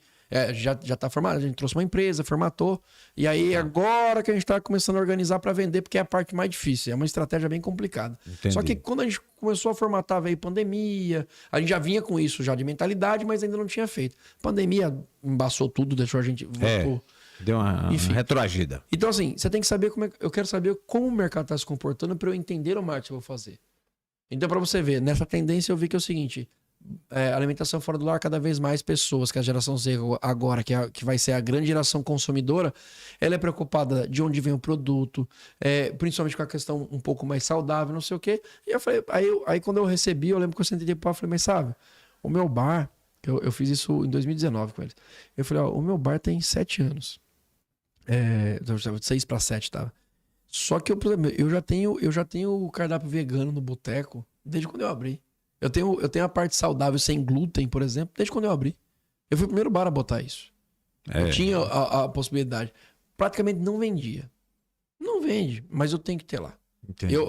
já tá formado, a gente trouxe uma empresa, formatou, e aí agora que a gente tá começando a organizar para vender, porque é a parte mais difícil, é uma estratégia bem complicada. Entendi. Só que quando a gente começou a formatar, veio pandemia, a gente já vinha com isso já de mentalidade, mas ainda não tinha feito. Pandemia embaçou tudo, deixou a gente... Deu uma retroagida. Então assim, você tem que saber eu quero saber como o mercado tá se comportando para eu entender o marketing que eu vou fazer. Então para você ver, nessa tendência eu vi que é o seguinte... alimentação fora do lar, cada vez mais pessoas, que a geração Z agora, que vai ser a grande geração consumidora, ela é preocupada de onde vem o produto, principalmente com a questão um pouco mais saudável, não sei o quê. E eu falei, aí quando eu recebi, eu lembro que eu sentei de pau e falei, mas sabe, o meu bar, eu fiz isso em 2019 com eles. Eu falei, o meu bar tem 7 anos. 6 para 7, tá? Só que eu já tenho o cardápio vegano no boteco desde quando eu abri. Eu tenho a parte saudável sem glúten, por exemplo, desde quando eu abri. Eu fui o primeiro bar a botar isso. Eu tinha a possibilidade. Praticamente não vendia. Não vende, mas eu tenho que ter lá.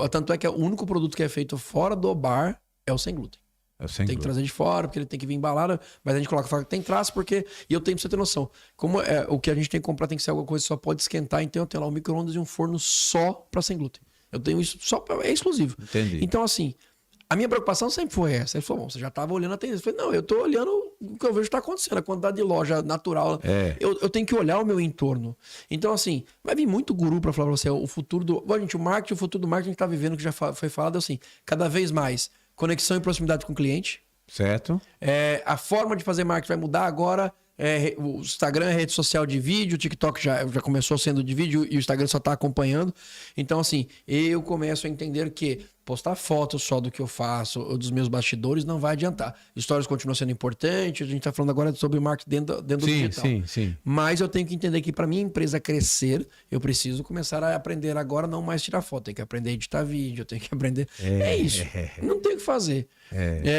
Tanto é que o único produto que é feito fora do bar é o sem glúten. Tem que trazer de fora, porque ele tem que vir embalado, mas a gente coloca fora que tem traço, porque... E eu tenho pra você ter noção. Como o que a gente tem que comprar tem que ser alguma coisa que só pode esquentar, então eu tenho lá um micro-ondas e um forno só pra sem glúten. Eu tenho isso é exclusivo. Entendi. Então, assim... A minha preocupação sempre foi essa. Ele falou, você já estava olhando a tendência. Eu falei, não, eu estou olhando o que eu vejo está acontecendo, a quantidade de loja natural. Eu tenho que olhar o meu entorno. Então, assim, vai vir muito guru para falar para você o futuro do... Bom, gente, o futuro do marketing que a gente está vivendo, que já foi falado, é assim, cada vez mais conexão e proximidade com o cliente. Certo. A forma de fazer marketing vai mudar agora. O Instagram é rede social de vídeo, o TikTok já começou sendo de vídeo e o Instagram só está acompanhando. Então, assim, eu começo a entender que postar fotos só do que eu faço ou dos meus bastidores não vai adiantar. Stories continua sendo importante, a gente está falando agora sobre marketing dentro do digital. Sim. Mas eu tenho que entender que para minha empresa crescer, eu preciso começar a aprender agora não mais tirar foto, tenho que aprender a editar vídeo, eu tenho que aprender... É isso, não tem o que fazer.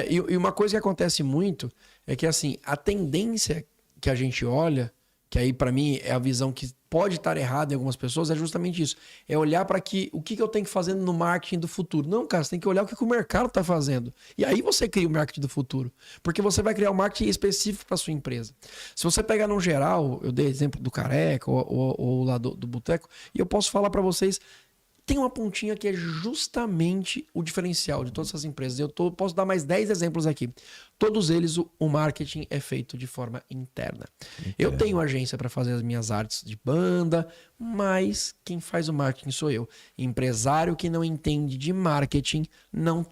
E uma coisa que acontece muito é que, assim, a tendência que a gente olha, que aí para mim é a visão que pode estar errada em algumas pessoas, é justamente isso. É olhar para o que eu tenho que fazer no marketing do futuro. Não, cara, você tem que olhar o que o mercado está fazendo. E aí você cria o marketing do futuro. Porque você vai criar um marketing específico para sua empresa. Se você pegar no geral, eu dei exemplo do Careca ou lá do Boteco, e eu posso falar para vocês... Tem uma pontinha que é justamente o diferencial de todas essas empresas. Posso dar mais 10 exemplos aqui. Todos eles, o marketing é feito de forma interna. Eu tenho agência para fazer as minhas artes de banda, mas quem faz o marketing sou eu. Empresário que não entende de marketing não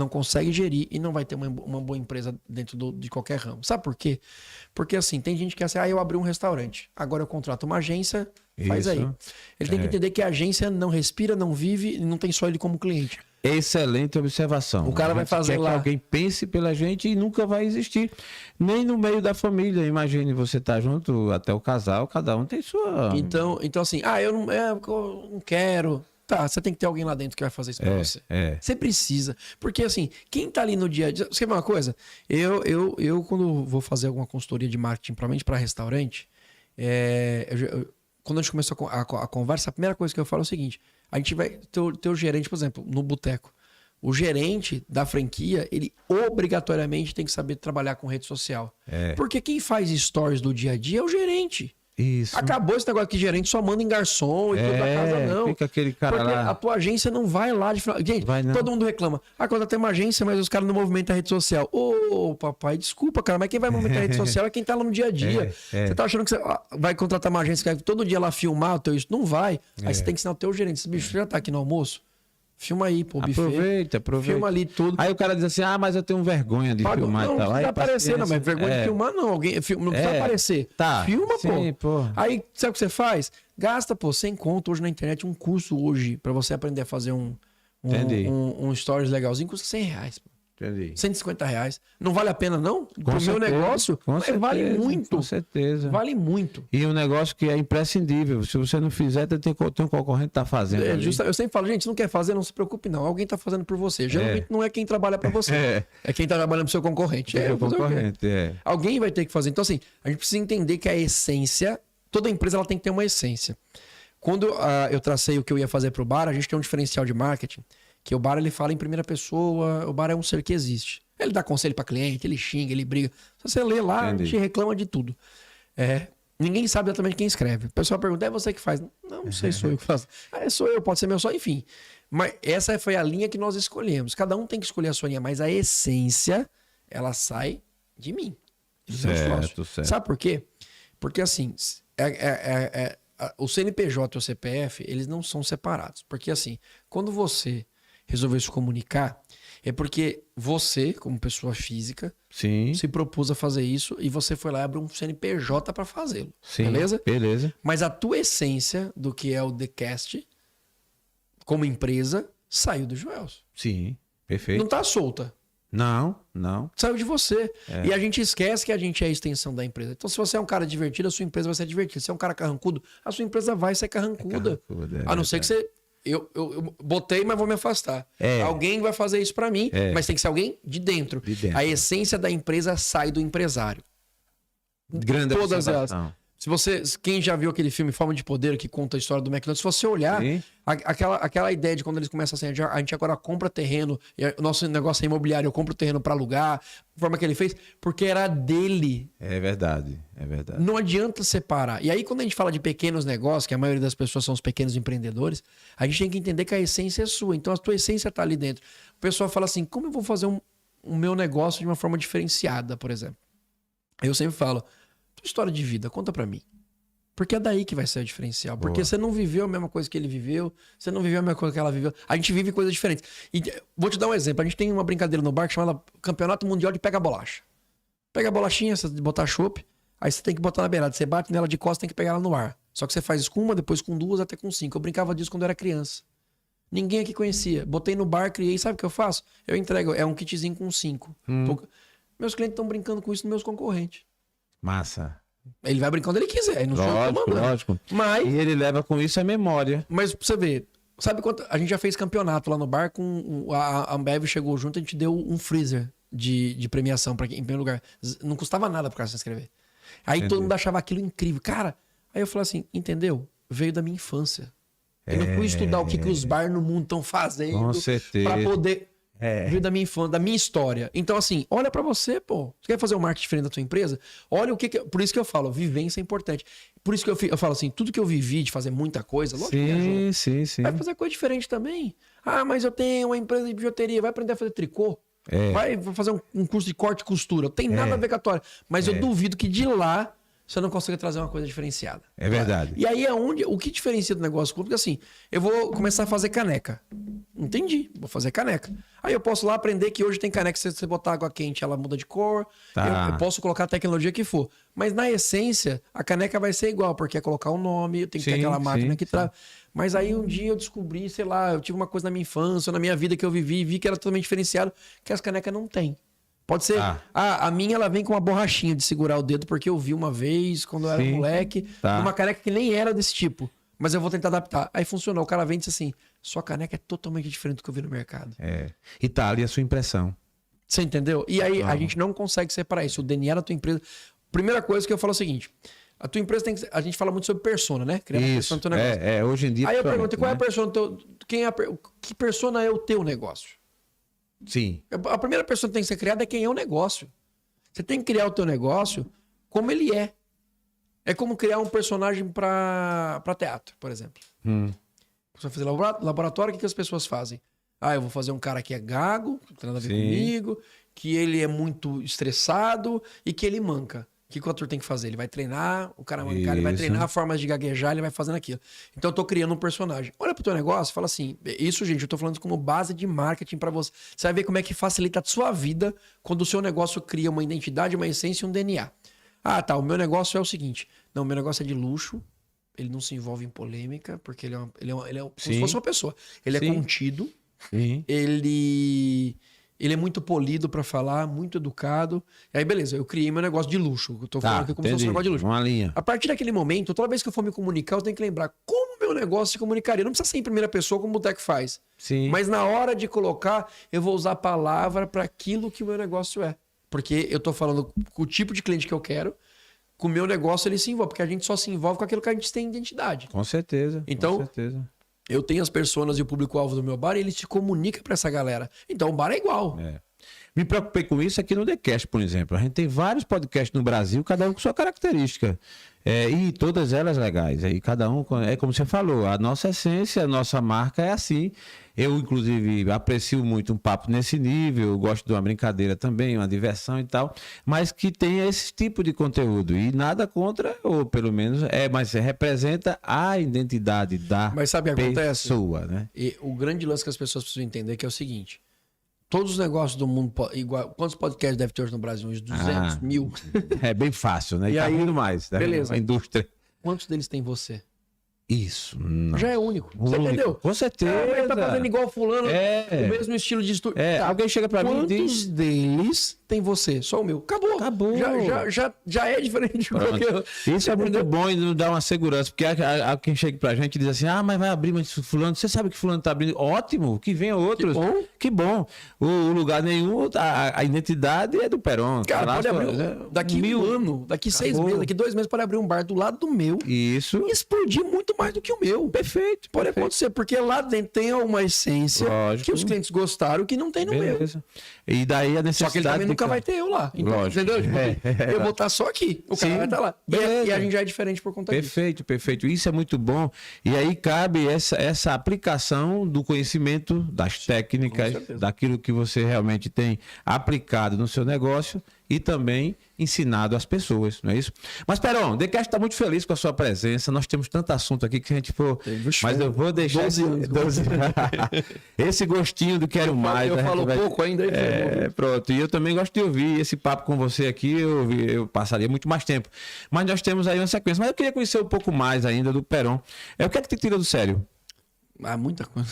consegue gerir e não vai ter uma boa empresa dentro de qualquer ramo. Sabe por quê? Porque assim, tem gente que é assim, eu abri um restaurante, agora eu contrato uma agência, faz aí. Ele tem que entender que a agência não respira, não vive, não tem só ele como cliente. Excelente observação. O cara vai fazer lá... que alguém pense pela gente e nunca vai existir. Nem no meio da família. Imagine você tá junto até o casal, cada um tem sua... Então assim, eu não quero... Tá, você tem que ter alguém lá dentro que vai fazer isso pra você. Você precisa. Porque, assim, quem tá ali no dia a dia... Você quer ver uma coisa? Eu quando vou fazer alguma consultoria de marketing, provavelmente para restaurante, quando a gente começou a conversa, a primeira coisa que eu falo é o seguinte: a gente vai ter o gerente, por exemplo, no boteco. O gerente da franquia, ele obrigatoriamente tem que saber trabalhar com rede social. Porque quem faz stories do dia a dia é o gerente. Isso. Acabou esse negócio que gerente só manda em garçom e tudo da casa, não. Fica aquele cara porque lá. a tua agência não vai lá de final. Gente, todo mundo reclama. Quando tem uma agência, mas os caras não movimentam a rede social. Ô, papai, desculpa, cara, mas quem vai movimentar a rede social é quem tá lá no dia a dia. Você tá achando que você vai contratar uma agência que vai todo dia lá filmar o teu isso? Não vai. Aí você tem que ensinar o teu gerente. Esse bicho já tá aqui no almoço. Filma aí, pô, buffet. Aproveita. Filma ali tudo. Aí o cara diz assim, mas eu tenho vergonha de filmar não, e tal. Não precisa aparecer, não, mas vergonha de filmar não. Alguém, não precisa aparecer. Tá. Filma, Sim, pô. Aí, sabe o que você faz? Gasta, pô, 100 conto hoje na internet, um curso hoje, pra você aprender a fazer um stories legalzinho, custa R$100, pô. Entendi. R$150. Não vale a pena, não? Pro certeza, meu negócio, vale muito. Com certeza. Vale muito. E um negócio que é imprescindível. Se você não fizer, tem um concorrente que tá fazendo. Eu sempre falo, gente, se não quer fazer, não se preocupe, não. Alguém tá fazendo por você. Geralmente não é quem trabalha pra você. É quem tá trabalhando pro seu concorrente. O concorrente, Alguém vai ter que fazer. Então, assim, a gente precisa entender que a essência, toda empresa ela tem que ter uma essência. Quando eu tracei o que eu ia fazer pro bar, a gente tem um diferencial de marketing. Que o bar ele fala em primeira pessoa, o bar é um ser que existe. Ele dá conselho para cliente, ele xinga, ele briga. Se você lê lá, a gente reclama de tudo. Ninguém sabe exatamente quem escreve. O pessoal pergunta, é você que faz? Não sei, sou eu que faço. Sou eu, pode ser meu só, enfim. Mas essa foi a linha que nós escolhemos. Cada um tem que escolher a sua linha, mas a essência, ela sai de mim. Certo. Sabe por quê? Porque assim, o CNPJ e o CPF, eles não são separados. Porque assim, quando você resolveu se comunicar, é porque você, como pessoa física, se propôs a fazer isso e você foi lá e abriu um CNPJ para fazê-lo. Beleza? Mas a tua essência do que é o TheCast, como empresa, saiu do Joelson. Sim, perfeito. Não tá solta. Não. Saiu de você. E a gente esquece que a gente é a extensão da empresa. Então, se você é um cara divertido, a sua empresa vai ser divertida. Se você é um cara carrancudo, a sua empresa vai ser carrancuda. A não ser que você... Eu botei, mas vou me afastar. Alguém vai fazer isso pra mim, mas tem que ser alguém de dentro. A essência da empresa sai do empresário. Grande todas elas. Quem já viu aquele filme Forma de Poder, que conta a história do McDonald's, se você olhar, aquela ideia de quando eles começam assim, a gente agora compra terreno, o nosso negócio é imobiliário, eu compro terreno para alugar, a forma que ele fez, porque era dele. É verdade. Não adianta separar. E aí, quando a gente fala de pequenos negócios, que a maioria das pessoas são os pequenos empreendedores, a gente tem que entender que a essência é sua. Então, a tua essência tá ali dentro. O pessoal fala assim, como eu vou fazer o meu negócio de uma forma diferenciada, por exemplo? Eu sempre falo, tua história de vida, conta pra mim. Porque é daí que vai ser o diferencial. Porque você não viveu a mesma coisa que ele viveu, você não viveu a mesma coisa que ela viveu. A gente vive coisas diferentes. E vou te dar um exemplo. A gente tem uma brincadeira no bar que chama Campeonato Mundial de Pega-Bolacha. Pega a bolachinha, você botar chopp, aí você tem que botar na beirada. Você bate nela de costas, tem que pegar ela no ar. Só que você faz isso com uma, depois com duas, até com 5. Eu brincava disso quando eu era criança. Ninguém aqui conhecia. Botei no bar, criei. Sabe o que eu faço? Eu entrego. É um kitzinho com 5. Meus clientes estão brincando com isso nos meus concorrentes. Massa. Ele vai brincar onde ele quiser. Não lógico. Mas, e ele leva com isso a memória. Mas pra você ver, sabe quanto? A gente já fez campeonato lá no bar com a Ambev chegou junto, a gente deu um freezer de premiação para quem em primeiro lugar. Não custava nada pro cara se inscrever. Aí todo mundo achava aquilo incrível. Cara, aí eu falei assim, entendeu? Veio da minha infância. Eu não fui estudar o que os bar no mundo estão fazendo. Com certeza. Pra poder... Veio da minha infância, da minha história. Então, assim, olha pra você, pô. Você quer fazer um marketing diferente da tua empresa? Olha o que... Por isso que eu falo, vivência é importante. Por isso que eu falo assim, tudo que eu vivi de fazer muita coisa, lógico que me ajuda. Sim. Vai fazer coisa diferente também. Ah, mas eu tenho uma empresa de bijuteria. Vai aprender a fazer tricô. Vai fazer um curso de corte e costura. Não tem nada a ver com a tua... Mas eu duvido que de lá você não consiga trazer uma coisa diferenciada. É verdade. E aí é onde... O que diferencia do negócio? Porque assim, eu vou começar a fazer caneca. Entendi. Vou fazer caneca. Aí eu posso lá aprender que hoje tem caneca, se você botar água quente, ela muda de cor. Eu posso colocar a tecnologia que for. Mas na essência, a caneca vai ser igual, porque é colocar o nome, tem que ter aquela máquina que traz. Mas aí um dia eu descobri, sei lá, eu tive uma coisa na minha infância, na minha vida que eu vivi, vi que era totalmente diferenciado, que as canecas não tem. Pode ser. A minha, ela vem com uma borrachinha de segurar o dedo, porque eu vi uma vez, quando eu era moleque, uma caneca que nem era desse tipo. Mas eu vou tentar adaptar. Aí funcionou. O cara vem e disse assim, sua caneca é totalmente diferente do que eu vi no mercado. E tá ali a sua impressão. Você entendeu? E aí a gente não consegue separar isso. O DNA da tua empresa... Primeira coisa que eu falo é o seguinte, a tua empresa tem que... A gente fala muito sobre persona, né? Criar uma persona no teu negócio. Hoje em dia... Aí eu pergunto, qual é a persona do teu... Que persona é o teu negócio? Sim. A primeira pessoa que tem que ser criada é quem é o negócio. Você tem que criar o teu negócio como ele é. É como criar um personagem para teatro, por exemplo. Você vai fazer laboratório, o que as pessoas fazem? Ah, eu vou fazer um cara que é gago, que não tem nada a ver comigo, que ele é muito estressado e que ele manca. O que o ator tem que fazer? Ele vai treinar, o cara mancar, ele vai treinar formas de gaguejar, ele vai fazendo aquilo. Então eu tô criando um personagem. Olha pro teu negócio e fala assim, isso, gente, eu tô falando como base de marketing para você. Você vai ver como é que facilita a sua vida quando o seu negócio cria uma identidade, uma essência e um DNA. Ah, tá, o meu negócio é o seguinte. Não, o meu negócio é de luxo, ele não se envolve em polêmica, porque ele é como se fosse uma pessoa. Ele é contido, ele é muito polido pra falar, muito educado. E aí, beleza, eu criei meu negócio de luxo. Eu tô falando aqui como se fosse um negócio de luxo. Uma linha. A partir daquele momento, toda vez que eu for me comunicar, eu tenho que lembrar como o meu negócio se comunicaria. Não precisa ser em primeira pessoa, como o Boteco faz. Sim. Mas na hora de colocar, eu vou usar a palavra para aquilo que o meu negócio é. Porque eu tô falando com o tipo de cliente que eu quero, com o meu negócio ele se envolve. Porque a gente só se envolve com aquilo que a gente tem identidade. Com certeza. Então, com certeza. Eu tenho as pessoas e o público-alvo do meu bar e ele se comunica para essa galera. Então o bar é igual. Me preocupei com isso aqui no TheCast, por exemplo. A gente tem vários podcasts no Brasil, cada um com sua característica. E todas elas legais. E cada um, é como você falou, a nossa essência, a nossa marca é assim. Eu, inclusive, aprecio muito um papo nesse nível, gosto de uma brincadeira também, uma diversão e tal, mas que tenha esse tipo de conteúdo. E nada contra, ou pelo menos, mas representa a identidade da mas sabe o que acontece? Pessoa, né? E o grande lance que as pessoas precisam entender é que é o seguinte: todos os negócios do mundo, igual, quantos podcasts deve ter hoje no Brasil? Uns 200 mil? É bem fácil, né? E tá aí, vindo mais. Né? beleza. A indústria. Quantos deles tem você? Isso. Não. Já é único. Você entendeu? Com certeza. Ele tá fazendo igual fulano, É. o mesmo estilo de estúdio. Tá. Alguém chega pra mim e diz... Quantos deles tem você? Só o meu. Acabou. Já é diferente de qualquer... Isso é muito bom e nos dá uma segurança, porque quem chega pra gente e diz assim, mas vai abrir, mas fulano, você sabe que fulano tá abrindo? Ótimo, que venham outros. Que bom. O lugar nenhum, a identidade é do Peron. Cara, pode abrir daqui um ano, daqui 6 meses, daqui 2 meses, pode abrir um bar do lado do meu. Isso. E explodir muito mais do que o meu. Perfeito. Pode acontecer, porque lá dentro tem uma essência que os clientes gostaram que não tem no meu. E daí a necessidade... Só que ele também nunca vai ter eu lá. Então, entendeu? Eu vou estar só aqui. O cara vai estar lá. E a gente já é diferente por conta disso. Perfeito. Isso é muito bom. E aí cabe essa aplicação do conhecimento, das técnicas, daquilo que você realmente tem aplicado no seu negócio e também ensinado às pessoas, não é isso? Mas, Peron, o TheCast está muito feliz com a sua presença. Nós temos tanto assunto aqui que a gente for... Mas eu vou deixar 12 esse gostinho do Quero Mais. Eu falo pouco ainda. Pronto. E eu também gosto de ouvir esse papo com você aqui. Eu passaria muito mais tempo. Mas nós temos aí uma sequência. Mas eu queria conhecer um pouco mais ainda do Peron. O que é que te tira do sério? Muita coisa.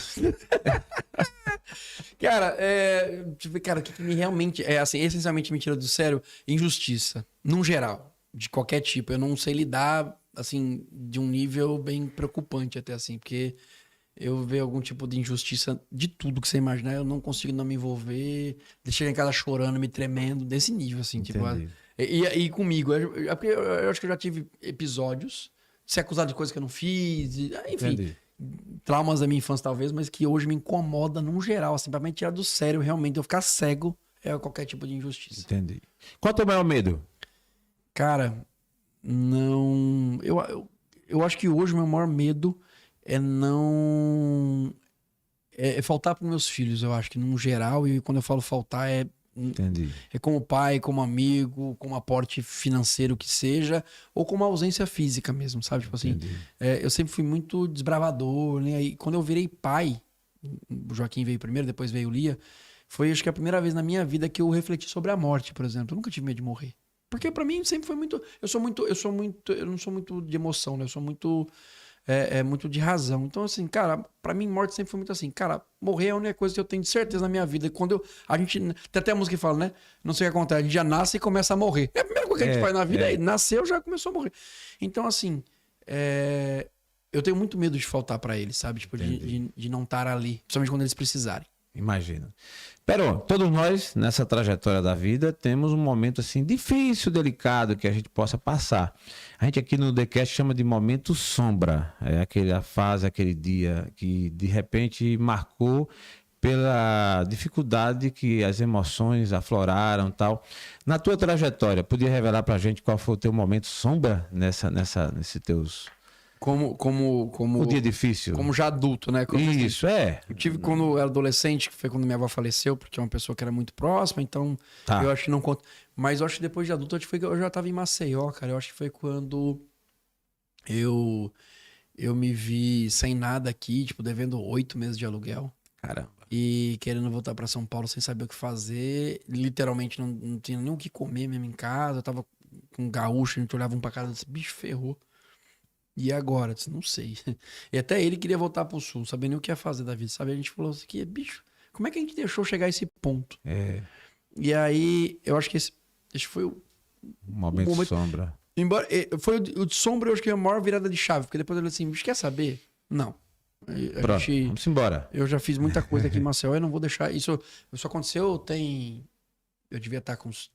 Cara, deixa eu ver, cara, o que me realmente essencialmente me tira do sério? Injustiça, num geral, de qualquer tipo. Eu não sei lidar, assim, de um nível bem preocupante até assim, porque eu vejo algum tipo de injustiça de tudo que você imaginar, eu não consigo não me envolver, chegar em casa chorando, me tremendo, desse nível, assim, tipo. E comigo, porque eu acho que eu já tive episódios de ser acusado de coisas que eu não fiz, enfim. Entendi. Traumas da minha infância, talvez, mas que hoje me incomoda num geral, assim, pra me tirar do sério, realmente, eu ficar cego qualquer tipo de injustiça. Entendi. Qual é o teu maior medo? Cara, não... Eu acho que hoje o meu maior medo é não... É faltar pros meus filhos, eu acho que num geral, e quando eu falo faltar Entendi. É como pai, como amigo, como aporte financeiro que seja, ou como ausência física mesmo, sabe? Tipo assim, eu sempre fui muito desbravador, né? E quando eu virei pai, o Joaquim veio primeiro, depois veio o Lia, foi acho que a primeira vez na minha vida que eu refleti sobre a morte, por exemplo. Eu nunca tive medo de morrer. Porque pra mim sempre foi muito... Eu não sou muito de emoção, né? Eu sou muito... muito de razão. Então, assim, cara, pra mim, morte sempre foi muito assim. Cara, morrer é a única coisa que eu tenho de certeza na minha vida. Quando a gente... Tem até a música que fala, né? Não sei o que acontece. A gente já nasce e começa a morrer. É a primeira coisa que a gente faz na vida. Nasceu, já começou a morrer. Então, assim, eu tenho muito medo de faltar pra eles, sabe? Tipo, de não estar ali. Principalmente quando eles precisarem. Imagina. Pero, todos nós, nessa trajetória da vida, temos um momento assim difícil, delicado, que a gente possa passar. A gente aqui no TheCast chama de momento sombra. É aquela fase, aquele dia que de repente marcou pela dificuldade que as emoções afloraram e tal. Na tua trajetória, podia revelar pra gente qual foi o teu momento sombra nesse teus... O dia difícil. Como já adulto, né? Isso, Eu tive quando eu era adolescente, que foi quando minha avó faleceu, porque é uma pessoa que era muito próxima, então eu acho que não conta. Mas eu acho que depois de adulto, eu já tava em Maceió, cara. Eu acho que foi quando eu me vi sem nada aqui, tipo, devendo 8 meses de aluguel. Caramba. E querendo voltar pra São Paulo sem saber o que fazer. Literalmente não tinha nem o que comer mesmo em casa. Eu tava com um gaúcho, a gente olhava um pra casa e disse, bicho, ferrou. E agora? Eu disse, não sei. E até ele queria voltar pro sul, sabia nem o que ia fazer da vida, sabe? A gente falou assim, bicho, como é que a gente deixou chegar a esse ponto? E aí, eu acho que esse foi o momento de sombra. Embora, foi o de sombra, eu acho que é a maior virada de chave, porque depois eu falei assim, bicho, quer saber? Não. Pronto, vamos embora. Eu já fiz muita coisa aqui em Maceió, eu não vou deixar... Isso aconteceu eu devia estar com uns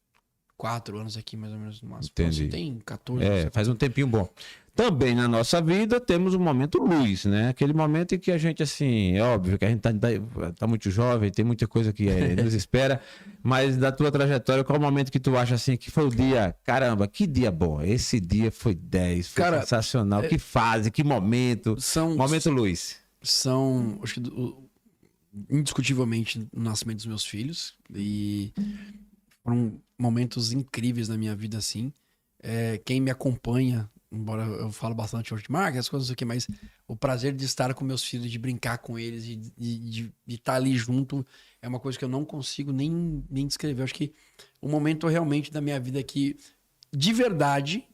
4 anos aqui, mais ou menos, no máximo. Entendi. Tem 14 faz um tempinho bom. Também na nossa vida temos um momento luz, né? Aquele momento em que a gente, assim, é óbvio que a gente tá muito jovem, tem muita coisa que nos espera, mas da tua trajetória, qual é o momento que tu acha, assim, que foi o dia, caramba, que dia bom, esse dia foi 10, foi sensacional, que fase, que momento, momento luz. Acho que, indiscutivelmente, o nascimento dos meus filhos, e foram momentos incríveis na minha vida, assim. Quem me acompanha, embora eu falo bastante hoje de marca, as coisas aqui, mas o prazer de estar com meus filhos, de brincar com eles, de estar ali junto, é uma coisa que eu não consigo nem descrever. Eu acho que o momento realmente da minha vida que, de verdade,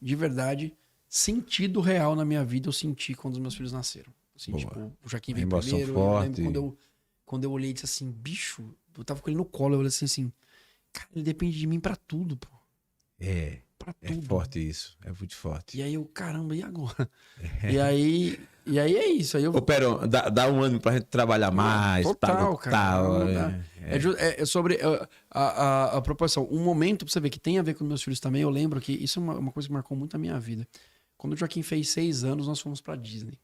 sentido real na minha vida, eu senti quando os meus filhos nasceram. Assim, tipo, o Joaquim veio primeiro, eu lembro quando eu olhei e disse assim, bicho, eu tava com ele no colo, eu olhei assim, cara, ele depende de mim pra tudo, pô. Pra tudo. É forte isso, é muito forte. E aí eu, caramba, e agora? E aí é isso. Aí eu... Ô, Peron, dá um ano pra gente trabalhar mais. Total, cara. É sobre a proporção. Um momento, pra você ver, que tem a ver com meus filhos também, eu lembro que isso é uma coisa que marcou muito a minha vida. Quando o Joaquim fez 6 anos, nós fomos pra Disney.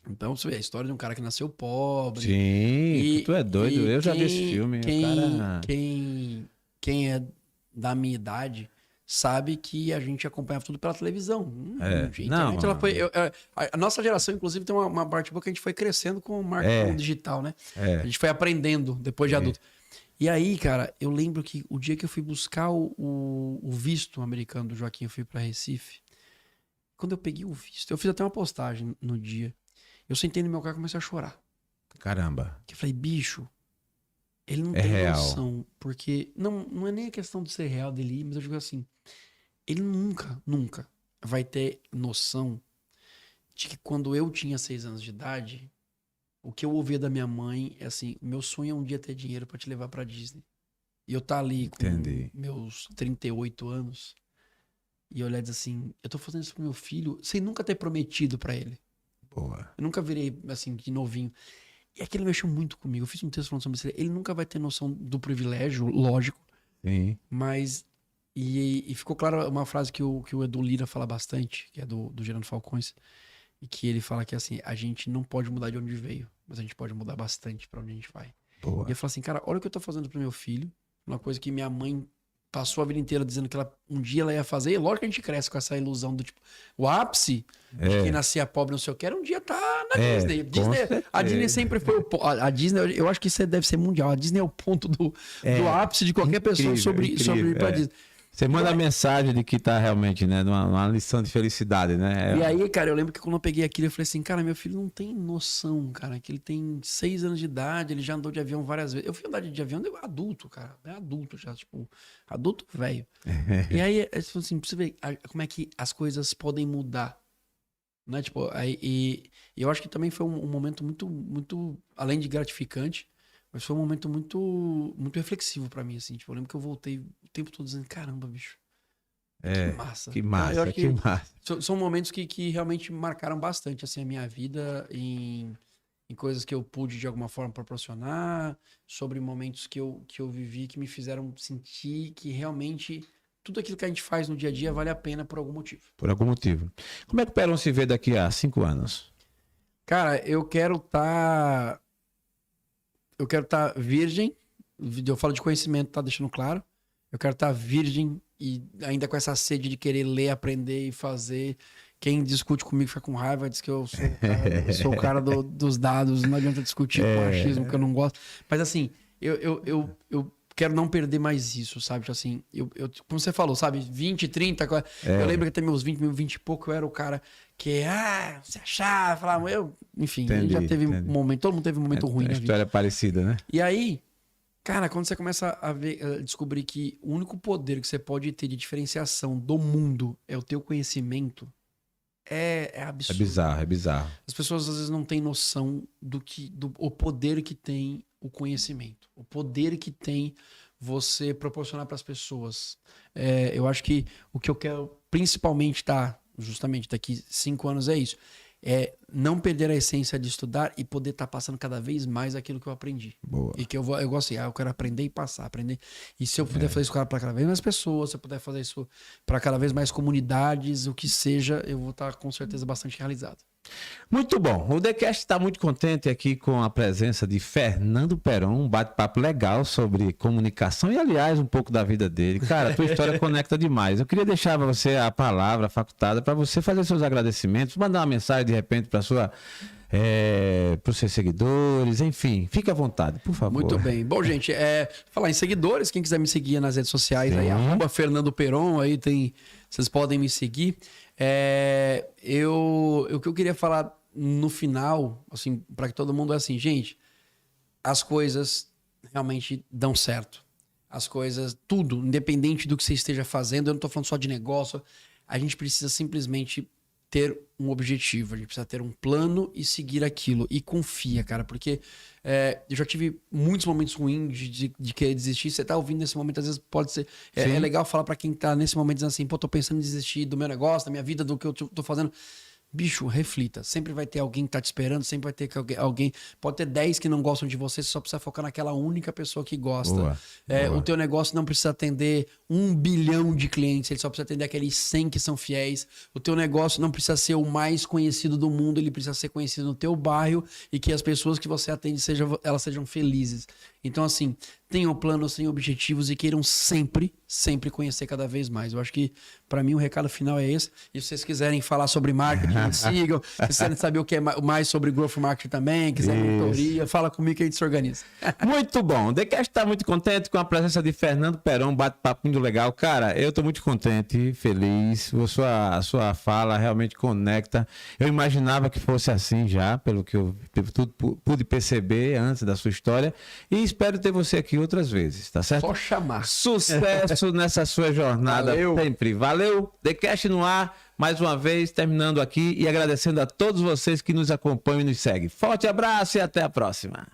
Então, você vê a história de um cara que nasceu pobre. Sim, tu é doido. Eu já vi esse filme. Quem é da minha idade sabe que a gente acompanhava tudo pela televisão. A nossa geração, inclusive, tem uma parte boa que a gente foi crescendo com o marketing digital, né? A gente foi aprendendo depois de adulto. E aí, cara, eu lembro que o dia que eu fui buscar o visto americano do Joaquim, eu fui pra Recife. Quando eu peguei o visto, eu fiz até uma postagem no dia. Eu sentei no meu carro e comecei a chorar. Caramba. Que eu falei, bicho, ele não tem noção. Porque não é nem a questão de ser real dele ir, mas eu digo assim, ele nunca vai ter noção de que quando eu tinha 6 anos de idade, o que eu ouvia da minha mãe é assim, meu sonho é um dia ter dinheiro pra te levar pra Disney. E eu tá ali com meus 38 anos e eu olhar e dizer assim, eu tô fazendo isso pro meu filho sem nunca ter prometido pra ele. Boa. Eu nunca virei, assim, de novinho. E aquilo mexeu muito comigo. Eu fiz um texto falando sobre isso. Ele nunca vai ter noção do privilégio, lógico. Sim. Mas... E ficou claro uma frase que o Edu Lira fala bastante, que é do Gerando Falcões. E que ele fala que, assim, a gente não pode mudar de onde veio, mas a gente pode mudar bastante pra onde a gente vai. Boa. E eu falo assim, cara, olha o que eu tô fazendo pro meu filho. Uma coisa que minha mãe passou a vida inteira dizendo que um dia ela ia fazer. E lógico que a gente cresce com essa ilusão do tipo... O ápice de quem nascia pobre, não sei o que, era um dia tá na Disney. A Disney sempre foi a Disney, eu acho que isso deve ser mundial. A Disney é o ponto do ápice de qualquer pessoa sobre ir pra Disney. Você manda a mensagem de que tá realmente, né, numa lição de felicidade, né? E aí, cara, eu lembro que quando eu peguei aquilo, eu falei assim, cara, meu filho não tem noção, cara, que ele tem 6 anos de idade, ele já andou de avião várias vezes. Eu fui andar de avião adulto, cara, adulto já, tipo, adulto velho. E aí, assim, pra você ver como é que as coisas podem mudar, né? Tipo, e eu acho que também foi um momento muito, além de gratificante, mas foi um momento muito reflexivo pra mim, assim. Tipo, eu lembro que eu voltei o tempo todo dizendo, caramba, bicho. Que massa. Que massa, que massa. São momentos que realmente marcaram bastante, assim, a minha vida em coisas que eu pude, de alguma forma, proporcionar, sobre momentos que eu vivi que me fizeram sentir que realmente tudo aquilo que a gente faz no dia a dia vale a pena por algum motivo. Por algum motivo. Como é que o Peron se vê daqui a 5 anos? Cara, eu quero estar... eu quero estar virgem, eu falo de conhecimento, tá deixando claro. Eu quero estar virgem e ainda com essa sede de querer ler, aprender e fazer. Quem discute comigo fica com raiva, diz que eu sou o cara dos dados, não adianta discutir com machismo, que eu não gosto. Mas assim, eu quero não perder mais isso, sabe? Assim, como você falou, sabe? 20, 30. Eu lembro que até meus 20 e pouco eu era o cara que, você achava, falava, enfim, já teve um momento, todo mundo teve um momento ruim na vida. História parecida, né? E aí, cara, quando você começa a descobrir que o único poder que você pode ter de diferenciação do mundo é o teu conhecimento, é absurdo. É bizarro. As pessoas às vezes não têm noção do poder que tem o conhecimento, o poder que tem você proporcionar para as pessoas. Eu acho que o que eu quero principalmente justamente daqui 5 anos é isso. É não perder a essência de estudar e poder estar passando cada vez mais aquilo que eu aprendi. Boa. E que eu gosto assim, eu quero aprender e passar, aprender. E se eu puder fazer isso para cada vez mais pessoas, se eu puder fazer isso para cada vez mais comunidades, o que seja, eu vou estar com certeza bastante realizado. Muito bom. O TheCast está muito contente aqui com a presença de Fernando Peron, um bate-papo legal sobre comunicação e, aliás, um pouco da vida dele. Cara, a tua história conecta demais. Eu queria deixar para você a palavra facultada para você fazer seus agradecimentos, mandar uma mensagem de repente para os seus seguidores, enfim, fique à vontade, por favor. Muito bem. Bom, gente, falar em seguidores, quem quiser me seguir nas redes sociais, Sim. aí, @Fernando Peron, aí vocês podem me seguir. O que eu queria falar no final, assim, para que todo mundo assim, gente, as coisas realmente dão certo. As coisas, tudo, independente do que você esteja fazendo, eu não tô falando só de negócio, a gente precisa simplesmente ter um objetivo, a gente precisa ter um plano e seguir aquilo. E confia, cara, porque eu já tive muitos momentos ruins de querer desistir. Você tá ouvindo nesse momento, às vezes pode ser... É legal falar pra quem tá nesse momento dizendo assim, tô pensando em desistir do meu negócio, da minha vida, do que eu tô fazendo. Bicho, reflita. Sempre vai ter alguém que tá te esperando, sempre vai ter alguém... Pode ter 10 que não gostam de você, você só precisa focar naquela única pessoa que gosta. Boa. O teu negócio não precisa atender 1 bilhão de clientes, ele só precisa atender aqueles 100 que são fiéis. O teu negócio não precisa ser o mais conhecido do mundo, ele precisa ser conhecido no teu bairro e que as pessoas que você atende, elas sejam felizes. Então, assim, tenham planos, tenham objetivos e queiram sempre conhecer cada vez mais. Eu acho que, para mim, o recado final é esse. E se vocês quiserem falar sobre marketing, me sigam. Se quiserem saber o que é mais sobre growth marketing também, quiserem mentoria, fala comigo que a gente se organiza. Muito bom. O TheCast está muito contente com a presença de Fernando Peron, bate-papo muito legal. Cara, eu estou muito contente, feliz. A sua fala realmente conecta. Eu imaginava que fosse assim já, pelo que eu pude perceber antes da sua história. E espero ter você aqui outras vezes, tá certo? Só chamar. Sucesso nessa sua jornada. Valeu. Sempre. Valeu. TheCast no ar, mais uma vez, terminando aqui e agradecendo a todos vocês que nos acompanham e nos seguem. Forte abraço e até a próxima.